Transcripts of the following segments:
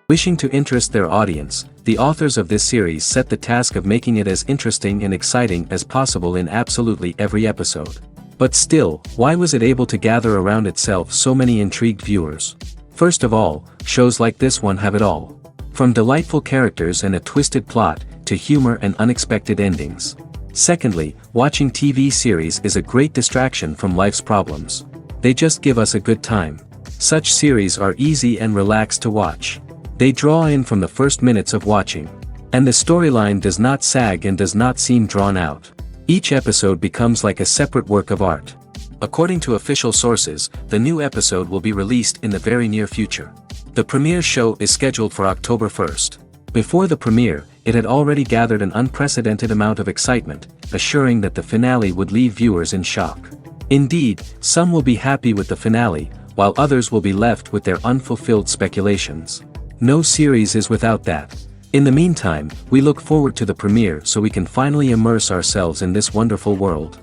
Wishing to interest their audience, the authors of this series set the task of making it as interesting and exciting as possible in absolutely every episode. But still, why was it able to gather around itself so many intrigued viewers? First of all, shows like this one have it all. From delightful characters and a twisted plot, to humor and unexpected endings. Secondly, watching TV series is a great distraction from life's problems. They just give us a good time. Such series are easy and relaxed to watch. They draw in from the first minutes of watching. And the storyline does not sag and does not seem drawn out. Each episode becomes like a separate work of art. According to official sources, the new episode will be released in the very near future. The premiere show is scheduled for October 1st. Before the premiere, it had already gathered an unprecedented amount of excitement, assuring that the finale would leave viewers in shock. Indeed, some will be happy with the finale, while others will be left with their unfulfilled speculations. No series is without that. In the meantime, we look forward to the premiere so we can finally immerse ourselves in this wonderful world.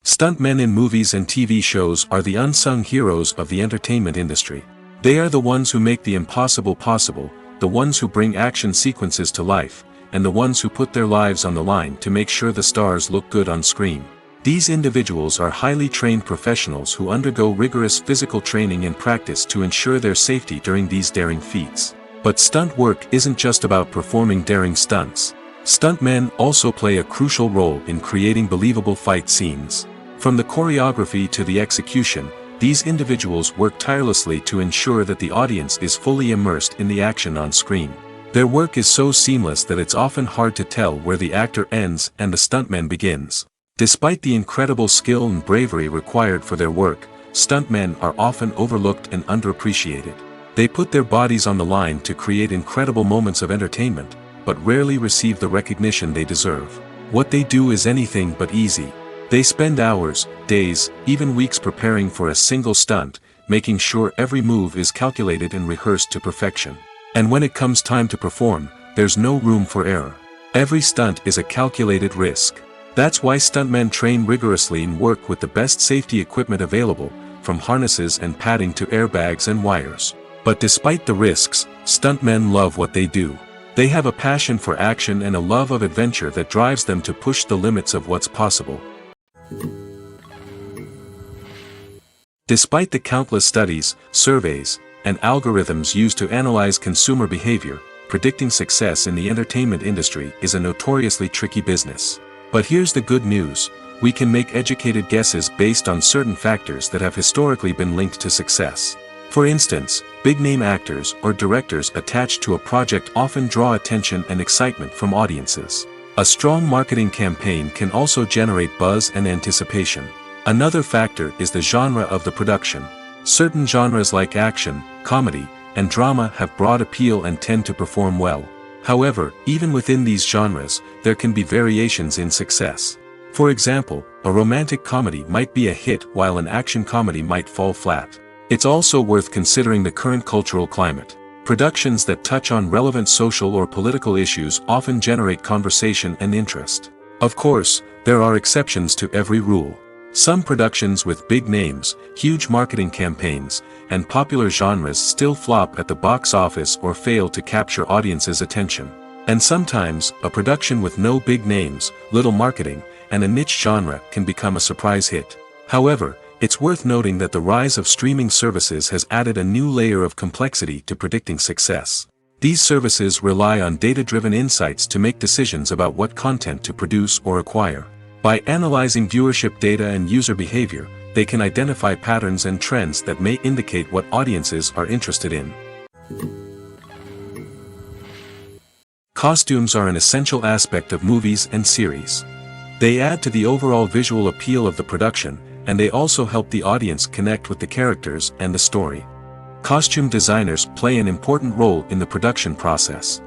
Stuntmen in movies and TV shows are the unsung heroes of the entertainment industry. They are the ones who make the impossible possible, the ones who bring action sequences to life, and the ones who put their lives on the line to make sure the stars look good on screen. These individuals are highly trained professionals who undergo rigorous physical training and practice to ensure their safety during these daring feats. But stunt work isn't just about performing daring stunts. Stuntmen also play a crucial role in creating believable fight scenes. From the choreography to the execution, these individuals work tirelessly to ensure that the audience is fully immersed in the action on screen. Their work is so seamless that it's often hard to tell where the actor ends and the stuntman begins. Despite the incredible skill and bravery required for their work, stuntmen are often overlooked and underappreciated. They put their bodies on the line to create incredible moments of entertainment, but rarely receive the recognition they deserve. What they do is anything but easy. They spend hours, days, even weeks preparing for a single stunt, making sure every move is calculated and rehearsed to perfection. And when it comes time to perform, there's no room for error. Every stunt is a calculated risk. That's why stuntmen train rigorously and work with the best safety equipment available, from harnesses and padding to airbags and wires. But despite the risks, stuntmen love what they do. They have a passion for action and a love of adventure that drives them to push the limits of what's possible. Despite the countless studies, surveys, and algorithms used to analyze consumer behavior, predicting success in the entertainment industry is a notoriously tricky business. But here's the good news: we can make educated guesses based on certain factors that have historically been linked to success. For instance, big-name actors or directors attached to a project often draw attention and excitement from audiences. A strong marketing campaign can also generate buzz and anticipation. Another factor is the genre of the production. Certain genres like action, comedy, and drama have broad appeal and tend to perform well. However, even within these genres, there can be variations in success. For example, a romantic comedy might be a hit while an action comedy might fall flat. It's also worth considering the current cultural climate. Productions that touch on relevant social or political issues often generate conversation and interest. Of course, there are exceptions to every rule. Some productions with big names, huge marketing campaigns, and popular genres still flop at the box office or fail to capture audiences' attention. And sometimes, a production with no big names, little marketing, and a niche genre can become a surprise hit. However, it's worth noting that the rise of streaming services has added a new layer of complexity to predicting success. These services rely on data-driven insights to make decisions about what content to produce or acquire. By analyzing viewership data and user behavior, they can identify patterns and trends that may indicate what audiences are interested in. Costumes are an essential aspect of movies and series. They add to the overall visual appeal of the production, and they also help the audience connect with the characters and the story. Costume designers play an important role in the production process.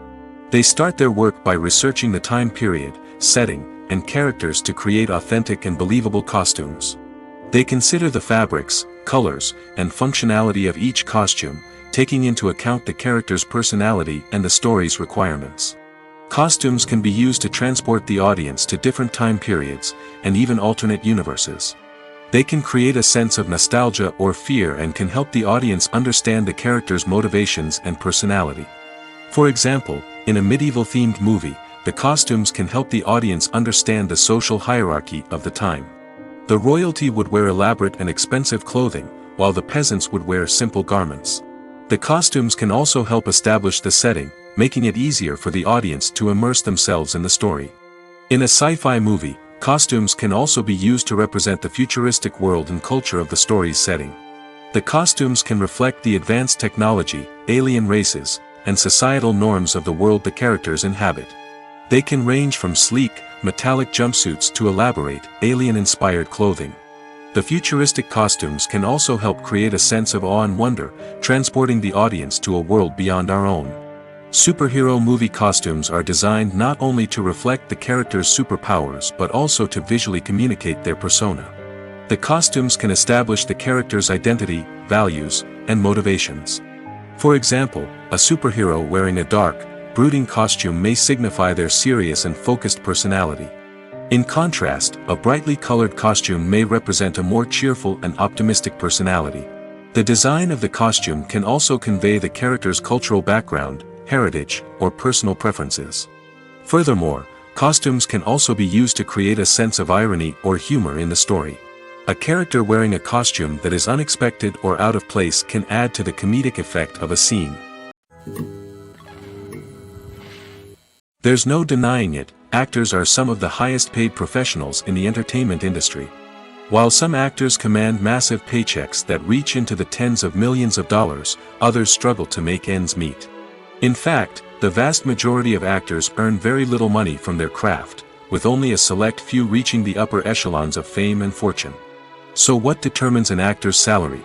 They start their work by researching the time period, setting, and characters to create authentic and believable costumes. They consider the fabrics, colors, and functionality of each costume, taking into account the character's personality and the story's requirements. Costumes can be used to transport the audience to different time periods, and even alternate universes. They can create a sense of nostalgia or fear and can help the audience understand the character's motivations and personality. For example, in a medieval-themed movie, the costumes can help the audience understand the social hierarchy of the time. The royalty would wear elaborate and expensive clothing, while the peasants would wear simple garments. The costumes can also help establish the setting, making it easier for the audience to immerse themselves in the story. In a sci-fi movie, costumes can also be used to represent the futuristic world and culture of the story's setting. The costumes can reflect the advanced technology, alien races, and societal norms of the world the characters inhabit. They can range from sleek, metallic jumpsuits to elaborate, alien-inspired clothing. The futuristic costumes can also help create a sense of awe and wonder, transporting the audience to a world beyond our own. Superhero movie costumes are designed not only to reflect the character's superpowers but also to visually communicate their persona. The costumes can establish the character's identity, values, and motivations. For example, a superhero wearing a dark, brooding costume may signify their serious and focused personality. In contrast, a brightly colored costume may represent a more cheerful and optimistic personality. The design of the costume can also convey the character's cultural background, heritage, or personal preferences. Furthermore, costumes can also be used to create a sense of irony or humor in the story. A character wearing a costume that is unexpected or out of place can add to the comedic effect of a scene. There's no denying it, actors are some of the highest paid professionals in the entertainment industry. While some actors command massive paychecks that reach into the tens of millions of dollars, others struggle to make ends meet. In fact, the vast majority of actors earn very little money from their craft, with only a select few reaching the upper echelons of fame and fortune. So what determines an actor's salary?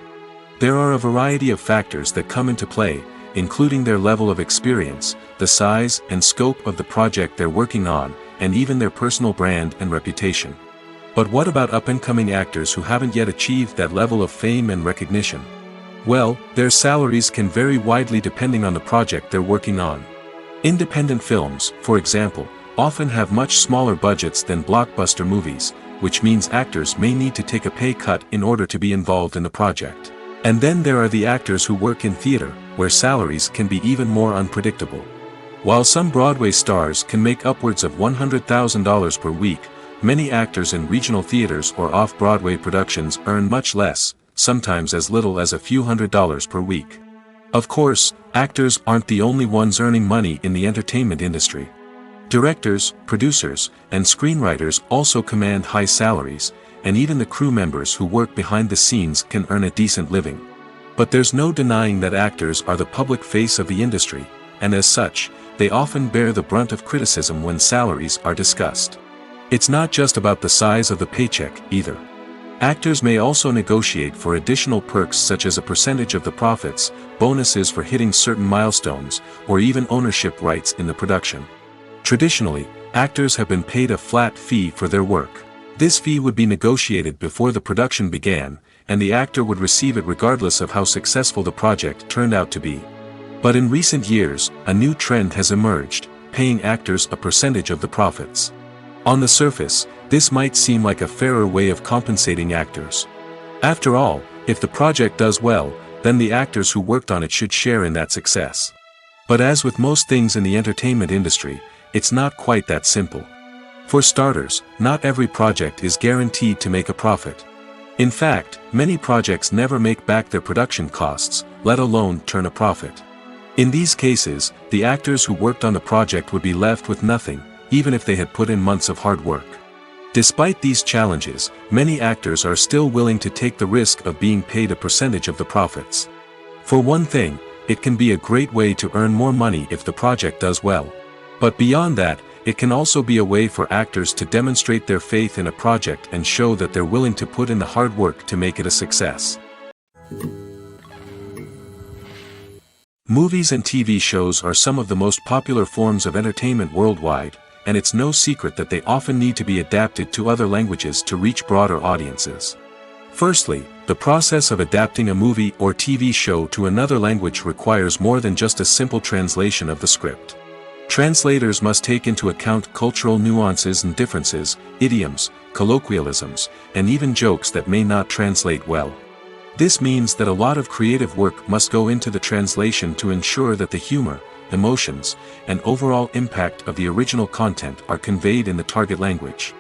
There are a variety of factors that come into play, including their level of experience, the size and scope of the project they're working on, and even their personal brand and reputation. But what about up-and-coming actors who haven't yet achieved that level of fame and recognition? Well, their salaries can vary widely depending on the project they're working on. Independent films, for example, often have much smaller budgets than blockbuster movies, which means actors may need to take a pay cut in order to be involved in the project. And then there are the actors who work in theater, where salaries can be even more unpredictable. While some Broadway stars can make upwards of $100,000 per week, many actors in regional theaters or off-Broadway productions earn much less, sometimes as little as a few $100s per week. Of course, actors aren't the only ones earning money in the entertainment industry. Directors, producers, and screenwriters also command high salaries, and even the crew members who work behind the scenes can earn a decent living. But there's no denying that actors are the public face of the industry, and as such, they often bear the brunt of criticism when salaries are discussed. It's not just about the size of the paycheck, either. Actors may also negotiate for additional perks such as a percentage of the profits, bonuses for hitting certain milestones, or even ownership rights in the production. Traditionally, actors have been paid a flat fee for their work. This fee would be negotiated before the production began, and the actor would receive it regardless of how successful the project turned out to be. But in recent years, a new trend has emerged, paying actors a percentage of the profits. On the surface, this might seem like a fairer way of compensating actors. After all, if the project does well, then the actors who worked on it should share in that success. But as with most things in the entertainment industry, it's not quite that simple. For starters, not every project is guaranteed to make a profit. In fact, many projects never make back their production costs, let alone turn a profit. In these cases, the actors who worked on the project would be left with nothing, even if they had put in months of hard work. Despite these challenges, many actors are still willing to take the risk of being paid a percentage of the profits. For one thing, it can be a great way to earn more money if the project does well. But beyond that, it can also be a way for actors to demonstrate their faith in a project and show that they're willing to put in the hard work to make it a success. Movies and TV shows are some of the most popular forms of entertainment worldwide, and it's no secret that they often need to be adapted to other languages to reach broader audiences. Firstly, the process of adapting a movie or TV show to another language requires more than just a simple translation of the script. Translators must take into account cultural nuances and differences, idioms, colloquialisms, and even jokes that may not translate well. This means that a lot of creative work must go into the translation to ensure that the humor, emotions, and overall impact of the original content are conveyed in the target language.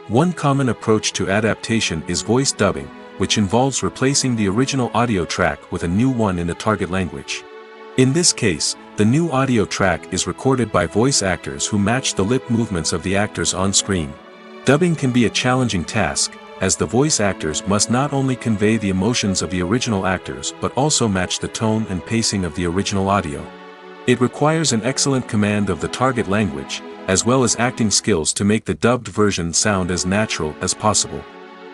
One common approach to adaptation is voice dubbing, which involves replacing the original audio track with a new one in the target language. In this case, the new audio track is recorded by voice actors who match the lip movements of the actors on screen. Dubbing can be a challenging task, as the voice actors must not only convey the emotions of the original actors but also match the tone and pacing of the original audio. It requires an excellent command of the target language, as well as acting skills to make the dubbed version sound as natural as possible.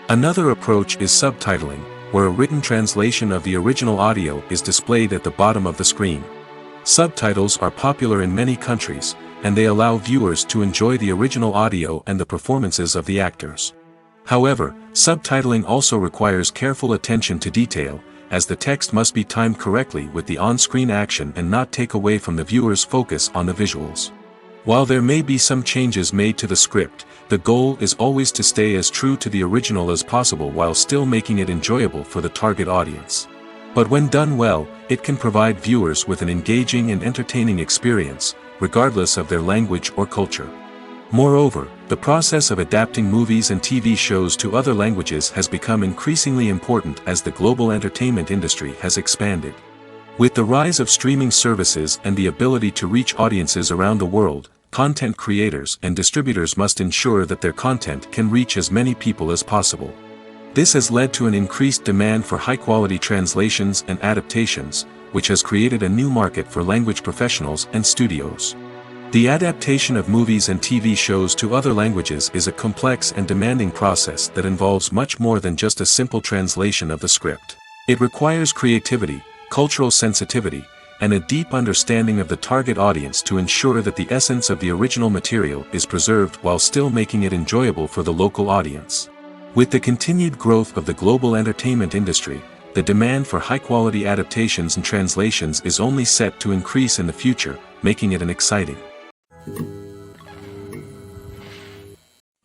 Another approach is subtitling, where a written translation of the original audio is displayed at the bottom of the screen. Subtitles are popular in many countries, and they allow viewers to enjoy the original audio and the performances of the actors. However, subtitling also requires careful attention to detail, as the text must be timed correctly with the on-screen action and not take away from the viewer's focus on the visuals. While there may be some changes made to the script, the goal is always to stay as true to the original as possible while still making it enjoyable for the target audience. But when done well, it can provide viewers with an engaging and entertaining experience, regardless of their language or culture. Moreover, the process of adapting movies and TV shows to other languages has become increasingly important as the global entertainment industry has expanded. With the rise of streaming services and the ability to reach audiences around the world, content creators and distributors must ensure that their content can reach as many people as possible. This has led to an increased demand for high-quality translations and adaptations, which has created a new market for language professionals and studios. The adaptation of movies and TV shows to other languages is a complex and demanding process that involves much more than just a simple translation of the script. It requires creativity, cultural sensitivity, and a deep understanding of the target audience to ensure that the essence of the original material is preserved while still making it enjoyable for the local audience. With the continued growth of the global entertainment industry, the demand for high-quality adaptations and translations is only set to increase in the future, making it an exciting.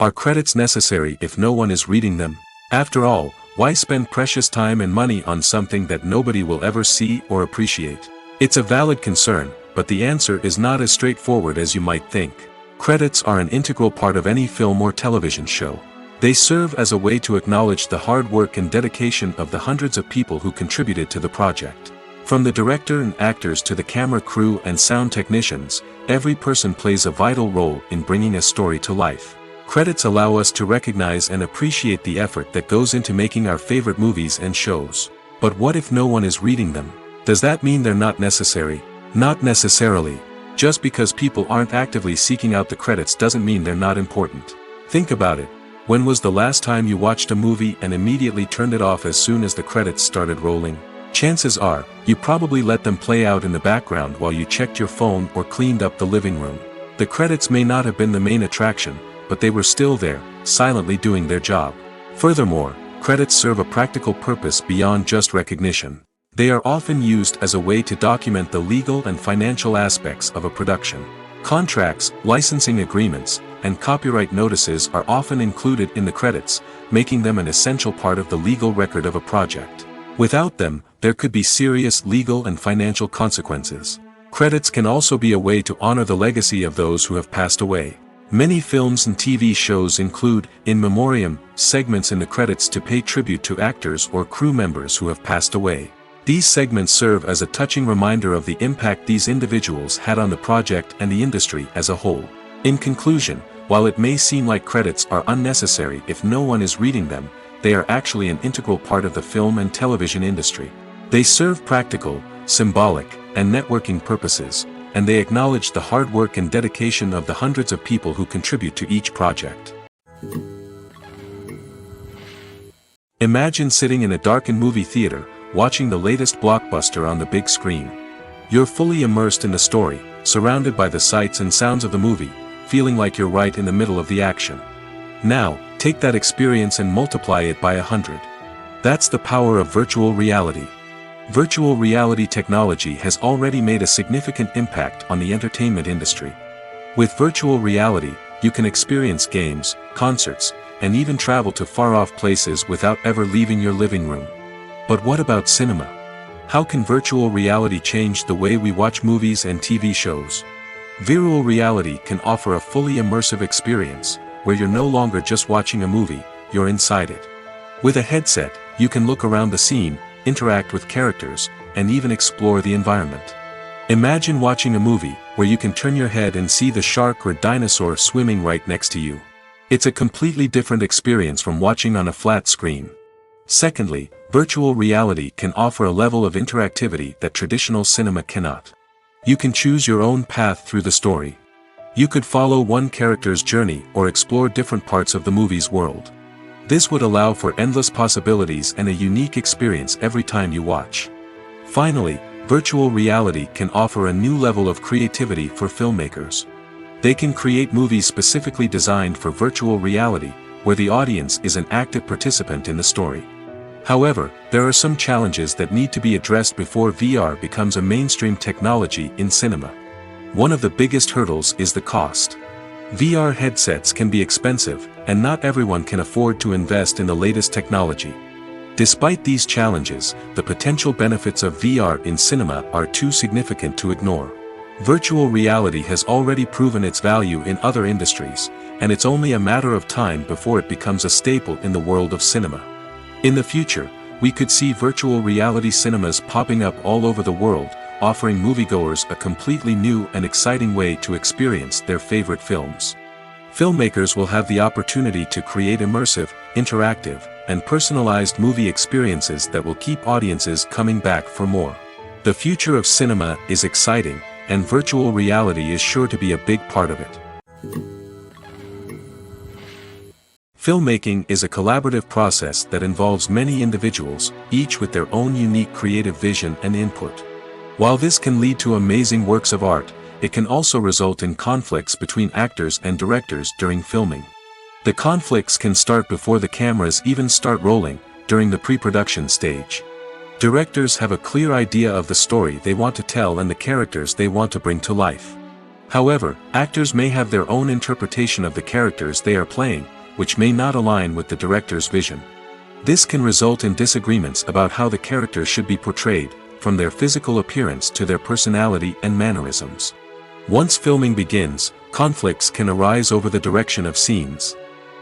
Are credits necessary if no one is reading them? After all, why spend precious time and money on something that nobody will ever see or appreciate? It's a valid concern, but the answer is not as straightforward as you might think. Credits are an integral part of any film or television show. They serve as a way to acknowledge the hard work and dedication of the hundreds of people who contributed to the project. From the director and actors to the camera crew and sound technicians, every person plays a vital role in bringing a story to life. Credits allow us to recognize and appreciate the effort that goes into making our favorite movies and shows. But what if no one is reading them? Does that mean they're not necessary? Not necessarily. Just because people aren't actively seeking out the credits doesn't mean they're not important. Think about it. When was the last time you watched a movie and immediately turned it off as soon as the credits started rolling? Chances are, you probably let them play out in the background while you checked your phone or cleaned up the living room. The credits may not have been the main attraction, but they were still there, silently doing their job. Furthermore, credits serve a practical purpose beyond just recognition. They are often used as a way to document the legal and financial aspects of a production. Contracts, licensing agreements, and copyright notices are often included in the credits, making them an essential part of the legal record of a project. Without them, there could be serious legal and financial consequences. Credits can also be a way to honor the legacy of those who have passed away. Many films and TV shows include, in memoriam, segments in the credits to pay tribute to actors or crew members who have passed away. These segments serve as a touching reminder of the impact these individuals had on the project and the industry as a whole. In conclusion, while it may seem like credits are unnecessary if no one is reading them, they are actually an integral part of the film and television industry. They serve practical, symbolic, and networking purposes, and they acknowledge the hard work and dedication of the hundreds of people who contribute to each project. Imagine sitting in a darkened movie theater, watching the latest blockbuster on the big screen. You're fully immersed in the story, surrounded by the sights and sounds of the movie, feeling like you're right in the middle of the action. Now, take that experience and multiply it by 100. That's the power of virtual reality. Virtual reality technology has already made a significant impact on the entertainment industry. With virtual reality, you can experience games, concerts, and even travel to far-off places without ever leaving your living room. But what about cinema? How can virtual reality change the way we watch movies and TV shows? Virtual reality can offer a fully immersive experience, where you're no longer just watching a movie, you're inside it. With a headset, you can look around the scene, interact with characters, and even explore the environment. Imagine watching a movie, where you can turn your head and see the shark or dinosaur swimming right next to you. It's a completely different experience from watching on a flat screen. Secondly, virtual reality can offer a level of interactivity that traditional cinema cannot. You can choose your own path through the story. You could follow one character's journey or explore different parts of the movie's world. This would allow for endless possibilities and a unique experience every time you watch. Finally, virtual reality can offer a new level of creativity for filmmakers. They can create movies specifically designed for virtual reality, where the audience is an active participant in the story. However, there are some challenges that need to be addressed before VR becomes a mainstream technology in cinema. One of the biggest hurdles is the cost. VR headsets can be expensive, and not everyone can afford to invest in the latest technology. Despite these challenges, the potential benefits of VR in cinema are too significant to ignore. Virtual reality has already proven its value in other industries, and it's only a matter of time before it becomes a staple in the world of cinema. In the future, we could see virtual reality cinemas popping up all over the world, offering moviegoers a completely new and exciting way to experience their favorite films. Filmmakers will have the opportunity to create immersive, interactive, and personalized movie experiences that will keep audiences coming back for more. The future of cinema is exciting, and virtual reality is sure to be a big part of it. Filmmaking is a collaborative process that involves many individuals, each with their own unique creative vision and input. While this can lead to amazing works of art, it can also result in conflicts between actors and directors during filming. The conflicts can start before the cameras even start rolling, during the pre-production stage. Directors have a clear idea of the story they want to tell and the characters they want to bring to life. However, actors may have their own interpretation of the characters they are playing, which may not align with the director's vision. This can result in disagreements about how the characters should be portrayed, from their physical appearance to their personality and mannerisms. Once filming begins, conflicts can arise over the direction of scenes.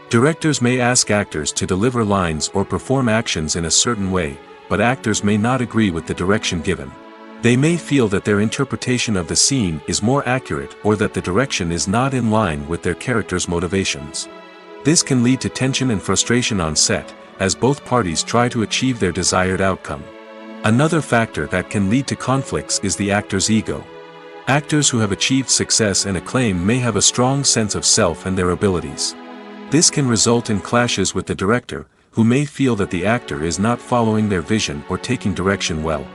Directors may ask actors to deliver lines or perform actions in a certain way, but actors may not agree with the direction given. They may feel that their interpretation of the scene is more accurate or that the direction is not in line with their character's motivations. This can lead to tension and frustration on set, as both parties try to achieve their desired outcome. Another factor that can lead to conflicts is the actor's ego. Actors who have achieved success and acclaim may have a strong sense of self and their abilities. This can result in clashes with the director, who may feel that the actor is not following their vision or taking direction well.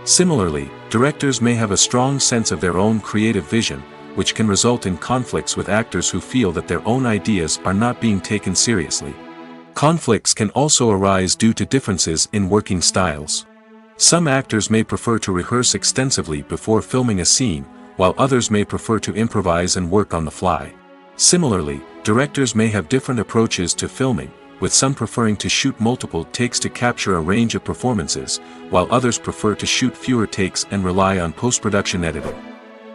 Similarly, directors may have a strong sense of their own creative vision, which can result in conflicts with actors who feel that their own ideas are not being taken seriously. Conflicts can also arise due to differences in working styles. Some actors may prefer to rehearse extensively before filming a scene, while others may prefer to improvise and work on the fly. Similarly, directors may have different approaches to filming, with some preferring to shoot multiple takes to capture a range of performances, while others prefer to shoot fewer takes and rely on post-production editing.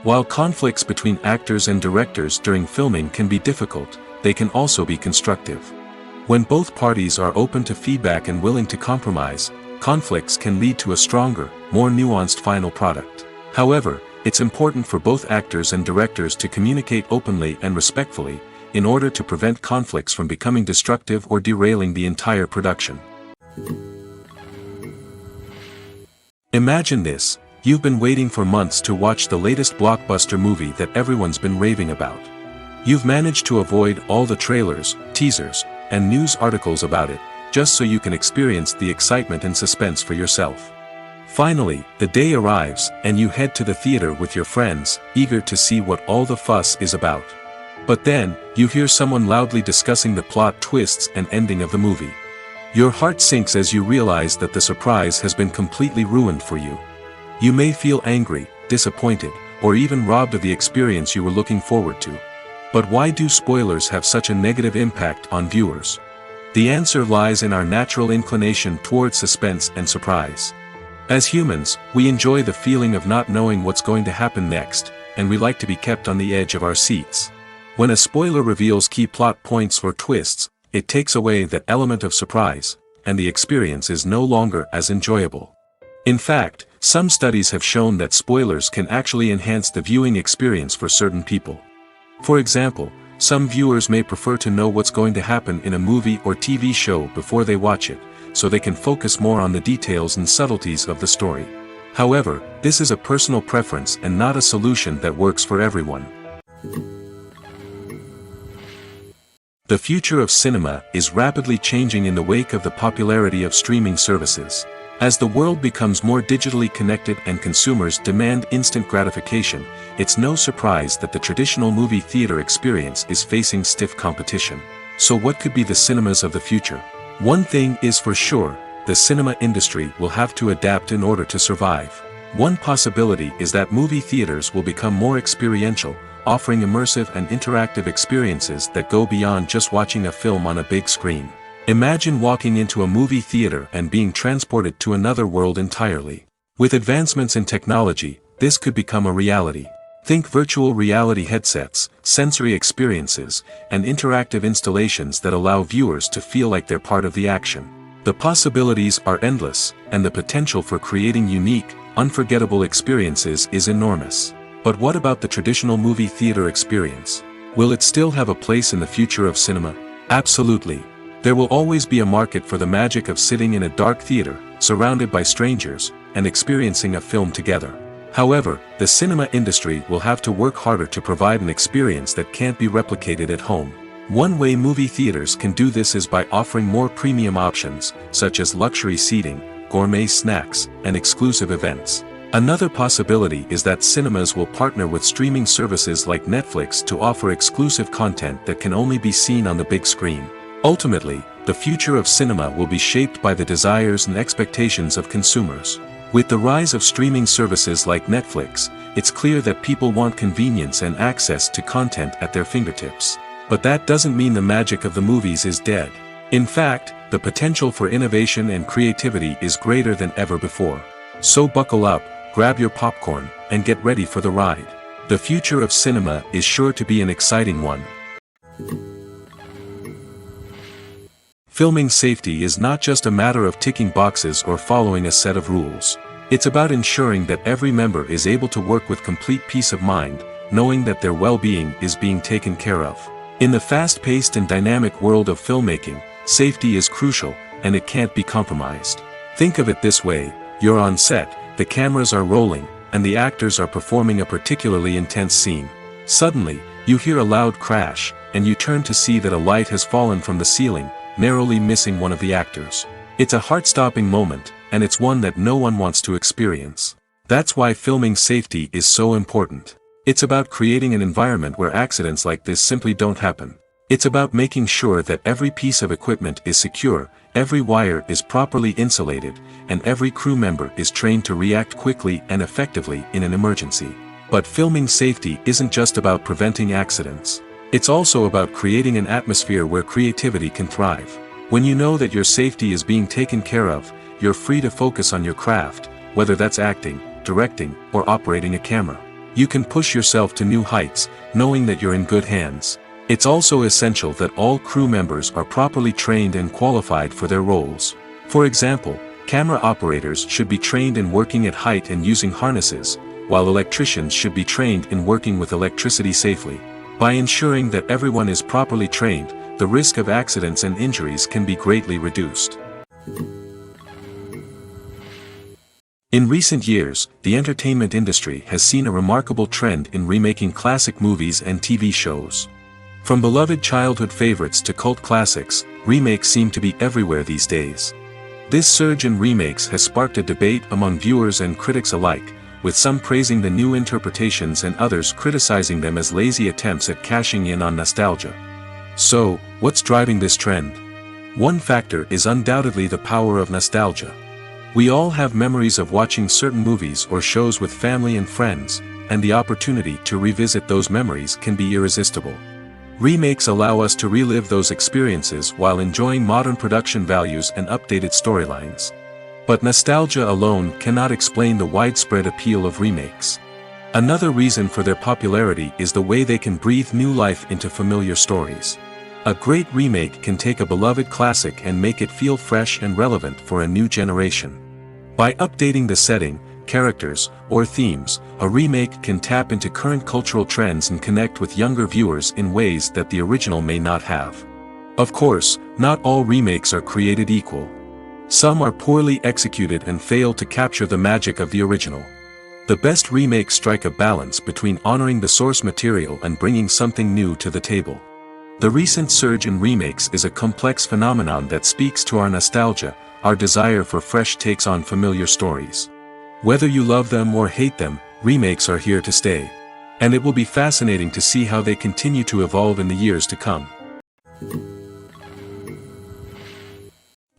While conflicts between actors and directors during filming can be difficult, they can also be constructive. When both parties are open to feedback and willing to compromise, conflicts can lead to a stronger, more nuanced final product. However, it's important for both actors and directors to communicate openly and respectfully, in order to prevent conflicts from becoming destructive or derailing the entire production. Imagine this: you've been waiting for months to watch the latest blockbuster movie that everyone's been raving about. You've managed to avoid all the trailers, teasers, and news articles about it, just so you can experience the excitement and suspense for yourself. Finally, the day arrives, and you head to the theater with your friends, eager to see what all the fuss is about. But then, you hear someone loudly discussing the plot twists and ending of the movie. Your heart sinks as you realize that the surprise has been completely ruined for you. You may feel angry, disappointed, or even robbed of the experience you were looking forward to. But why do spoilers have such a negative impact on viewers? The answer lies in our natural inclination toward suspense and surprise. As humans, we enjoy the feeling of not knowing what's going to happen next, and we like to be kept on the edge of our seats. When a spoiler reveals key plot points or twists, it takes away that element of surprise, and the experience is no longer as enjoyable. In fact, some studies have shown that spoilers can actually enhance the viewing experience for certain people. For example, some viewers may prefer to know what's going to happen in a movie or TV show before they watch it, so they can focus more on the details and subtleties of the story. However, this is a personal preference and not a solution that works for everyone. The future of cinema is rapidly changing in the wake of the popularity of streaming services. As the world becomes more digitally connected and consumers demand instant gratification, it's no surprise that the traditional movie theater experience is facing stiff competition. So what could be the cinemas of the future? One thing is for sure, the cinema industry will have to adapt in order to survive. One possibility is that movie theaters will become more experiential, offering immersive and interactive experiences that go beyond just watching a film on a big screen. Imagine walking into a movie theater and being transported to another world entirely. With advancements in technology, this could become a reality. Think virtual reality headsets, sensory experiences, and interactive installations that allow viewers to feel like they're part of the action. The possibilities are endless, and the potential for creating unique, unforgettable experiences is enormous. But what about the traditional movie theater experience? Will it still have a place in the future of cinema? Absolutely. There will always be a market for the magic of sitting in a dark theater, surrounded by strangers, and experiencing a film together. However, the cinema industry will have to work harder to provide an experience that can't be replicated at home. One way movie theaters can do this is by offering more premium options, such as luxury seating, gourmet snacks, and exclusive events. Another possibility is that cinemas will partner with streaming services like Netflix to offer exclusive content that can only be seen on the big screen. Ultimately, the future of cinema will be shaped by the desires and expectations of consumers. With the rise of streaming services like Netflix, it's clear that people want convenience and access to content at their fingertips. But that doesn't mean the magic of the movies is dead. In fact, the potential for innovation and creativity is greater than ever before. So buckle up, grab your popcorn, and get ready for the ride. The future of cinema is sure to be an exciting one. Filming safety is not just a matter of ticking boxes or following a set of rules. It's about ensuring that every member is able to work with complete peace of mind, knowing that their well-being is being taken care of. In the fast-paced and dynamic world of filmmaking, safety is crucial, and it can't be compromised. Think of it this way: you're on set, the cameras are rolling, and the actors are performing a particularly intense scene. Suddenly, you hear a loud crash, and you turn to see that a light has fallen from the ceiling, narrowly missing one of the actors. It's a heart-stopping moment, and it's one that no one wants to experience. That's why filming safety is so important. It's about creating an environment where accidents like this simply don't happen. It's about making sure that every piece of equipment is secure, every wire is properly insulated, and every crew member is trained to react quickly and effectively in an emergency. But filming safety isn't just about preventing accidents. It's also about creating an atmosphere where creativity can thrive. When you know that your safety is being taken care of, you're free to focus on your craft, whether that's acting, directing, or operating a camera. You can push yourself to new heights, knowing that you're in good hands. It's also essential that all crew members are properly trained and qualified for their roles. For example, camera operators should be trained in working at height and using harnesses, while electricians should be trained in working with electricity safely. By ensuring that everyone is properly trained, the risk of accidents and injuries can be greatly reduced. In recent years, the entertainment industry has seen a remarkable trend in remaking classic movies and TV shows. From beloved childhood favorites to cult classics, remakes seem to be everywhere these days. This surge in remakes has sparked a debate among viewers and critics alike, with some praising the new interpretations and others criticizing them as lazy attempts at cashing in on nostalgia. So, what's driving this trend? One factor is undoubtedly the power of nostalgia. We all have memories of watching certain movies or shows with family and friends, and the opportunity to revisit those memories can be irresistible. Remakes allow us to relive those experiences while enjoying modern production values and updated storylines. But nostalgia alone cannot explain the widespread appeal of remakes. Another reason for their popularity is the way they can breathe new life into familiar stories. A great remake can take a beloved classic and make it feel fresh and relevant for a new generation. By updating the setting, characters, or themes, a remake can tap into current cultural trends and connect with younger viewers in ways that the original may not have. Of course, not all remakes are created equal. Some are poorly executed and fail to capture the magic of the original. The best remakes strike a balance between honoring the source material and bringing something new to the table. The recent surge in remakes is a complex phenomenon that speaks to our nostalgia, our desire for fresh takes on familiar stories. Whether you love them or hate them, remakes are here to stay. And it will be fascinating to see how they continue to evolve in the years to come.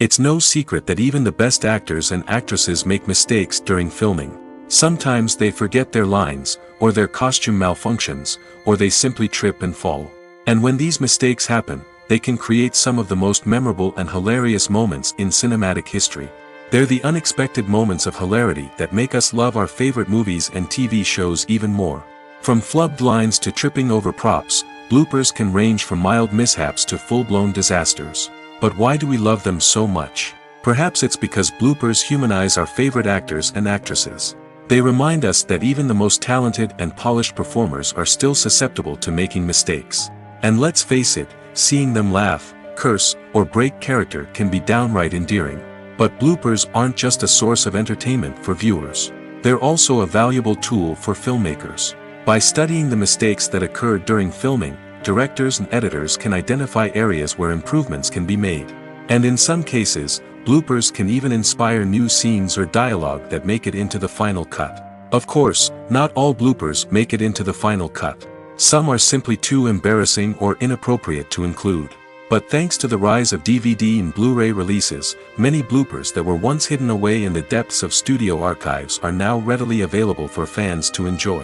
It's no secret that even the best actors and actresses make mistakes during filming. Sometimes they forget their lines, or their costume malfunctions, or they simply trip and fall. And when these mistakes happen, they can create some of the most memorable and hilarious moments in cinematic history. They're the unexpected moments of hilarity that make us love our favorite movies and TV shows even more. From flubbed lines to tripping over props, bloopers can range from mild mishaps to full-blown disasters. But why do we love them so much? Perhaps it's because bloopers humanize our favorite actors and actresses. They remind us that even the most talented and polished performers are still susceptible to making mistakes. And let's face it, seeing them laugh, curse, or break character can be downright endearing. But bloopers aren't just a source of entertainment for viewers. They're also a valuable tool for filmmakers. By studying the mistakes that occurred during filming, directors and editors can identify areas where improvements can be made. And in some cases, bloopers can even inspire new scenes or dialogue that make it into the final cut. Of course, not all bloopers make it into the final cut. Some are simply too embarrassing or inappropriate to include. But thanks to the rise of DVD and Blu-ray releases, many bloopers that were once hidden away in the depths of studio archives are now readily available for fans to enjoy.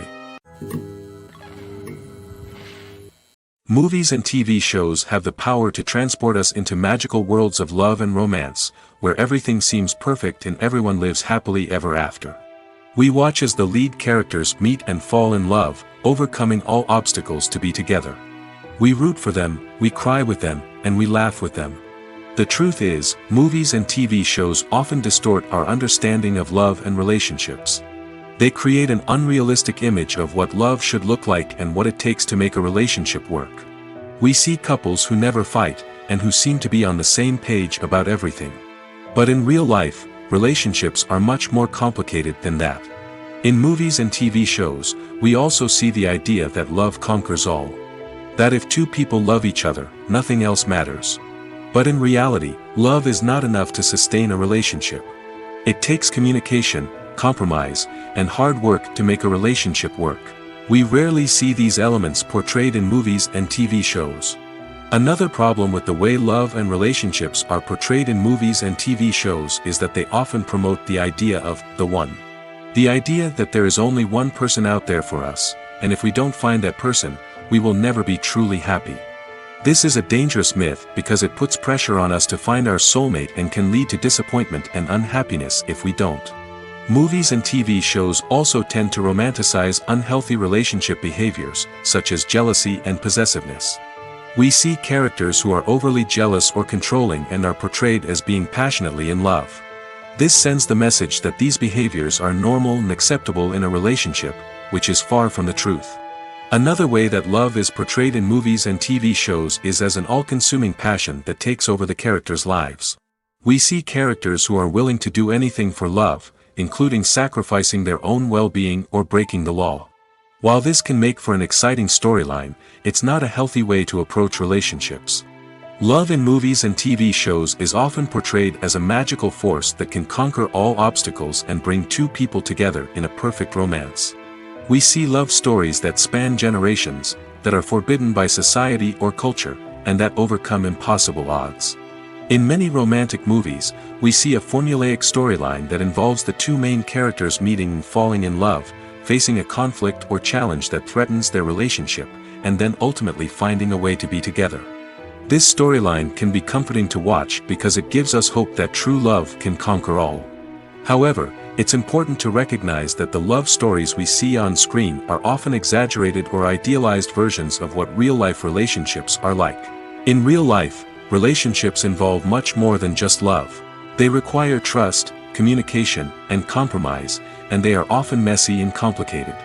Movies and TV shows have the power to transport us into magical worlds of love and romance, where everything seems perfect and everyone lives happily ever after. We watch as the lead characters meet and fall in love, overcoming all obstacles to be together. We root for them, we cry with them, and we laugh with them. The truth is, movies and TV shows often distort our understanding of love and relationships. They create an unrealistic image of what love should look like and what it takes to make a relationship work. We see couples who never fight, and who seem to be on the same page about everything. But in real life, relationships are much more complicated than that. In movies and TV shows, we also see the idea that love conquers all. That if two people love each other, nothing else matters. But in reality, love is not enough to sustain a relationship. It takes communication, compromise, and hard work to make a relationship work. We rarely see these elements portrayed in movies and TV shows. Another problem with the way love and relationships are portrayed in movies and TV shows is that they often promote the idea of the one. The idea that there is only one person out there for us, and if we don't find that person, we will never be truly happy. This is a dangerous myth because it puts pressure on us to find our soulmate and can lead to disappointment and unhappiness if we don't. Movies and TV shows also tend to romanticize unhealthy relationship behaviors, such as jealousy and possessiveness. We see characters who are overly jealous or controlling and are portrayed as being passionately in love. This sends the message that these behaviors are normal and acceptable in a relationship, which is far from the truth. Another way that love is portrayed in movies and TV shows is as an all-consuming passion that takes over the characters' lives. We see characters who are willing to do anything for love, including sacrificing their own well-being or breaking the law. While this can make for an exciting storyline, it's not a healthy way to approach relationships. Love in movies and TV shows is often portrayed as a magical force that can conquer all obstacles and bring two people together in a perfect romance. We see love stories that span generations, that are forbidden by society or culture, and that overcome impossible odds. In many romantic movies, we see a formulaic storyline that involves the two main characters meeting and falling in love, facing a conflict or challenge that threatens their relationship, and then ultimately finding a way to be together. This storyline can be comforting to watch because it gives us hope that true love can conquer all. However, it's important to recognize that the love stories we see on screen are often exaggerated or idealized versions of what real-life relationships are like. In real life, relationships involve much more than just love. They require trust, communication, and compromise, and they are often messy and complicated.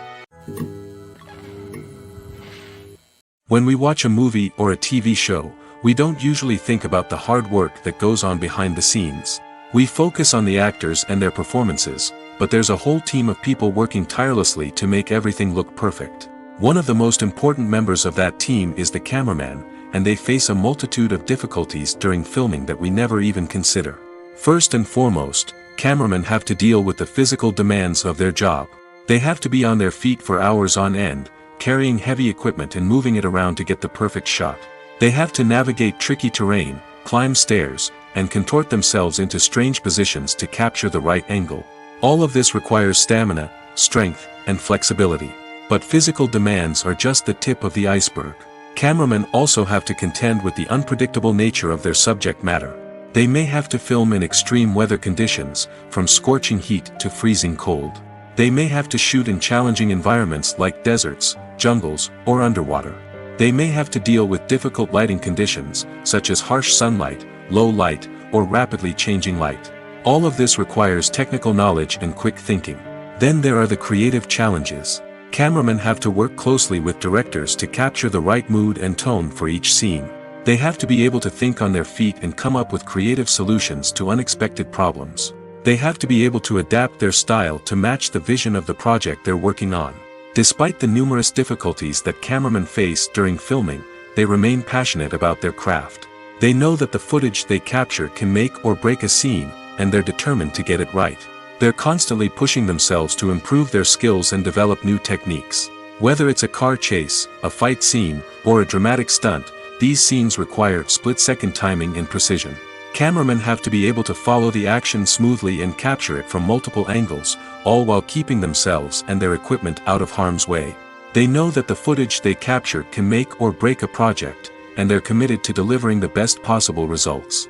When we watch a movie or a TV show, we don't usually think about the hard work that goes on behind the scenes. We focus on the actors and their performances, but there's a whole team of people working tirelessly to make everything look perfect. One of the most important members of that team is the cameraman, and they face a multitude of difficulties during filming that we never even consider. First and foremost, cameramen have to deal with the physical demands of their job. They have to be on their feet for hours on end, carrying heavy equipment and moving it around to get the perfect shot. They have to navigate tricky terrain, climb stairs, and contort themselves into strange positions to capture the right angle. All of this requires stamina, strength, and flexibility. But physical demands are just the tip of the iceberg. Cameramen also have to contend with the unpredictable nature of their subject matter. They may have to film in extreme weather conditions, from scorching heat to freezing cold. They may have to shoot in challenging environments like deserts, jungles, or underwater. They may have to deal with difficult lighting conditions, such as harsh sunlight, low light, or rapidly changing light. All of this requires technical knowledge and quick thinking. Then there are the creative challenges. Cameramen have to work closely with directors to capture the right mood and tone for each scene. They have to be able to think on their feet and come up with creative solutions to unexpected problems. They have to be able to adapt their style to match the vision of the project they're working on. Despite the numerous difficulties that cameramen face during filming, they remain passionate about their craft. They know that the footage they capture can make or break a scene, and they're determined to get it right. They're constantly pushing themselves to improve their skills and develop new techniques. Whether it's a car chase, a fight scene, or a dramatic stunt, these scenes require split-second timing and precision. Cameramen have to be able to follow the action smoothly and capture it from multiple angles, all while keeping themselves and their equipment out of harm's way. They know that the footage they capture can make or break a project, and they're committed to delivering the best possible results.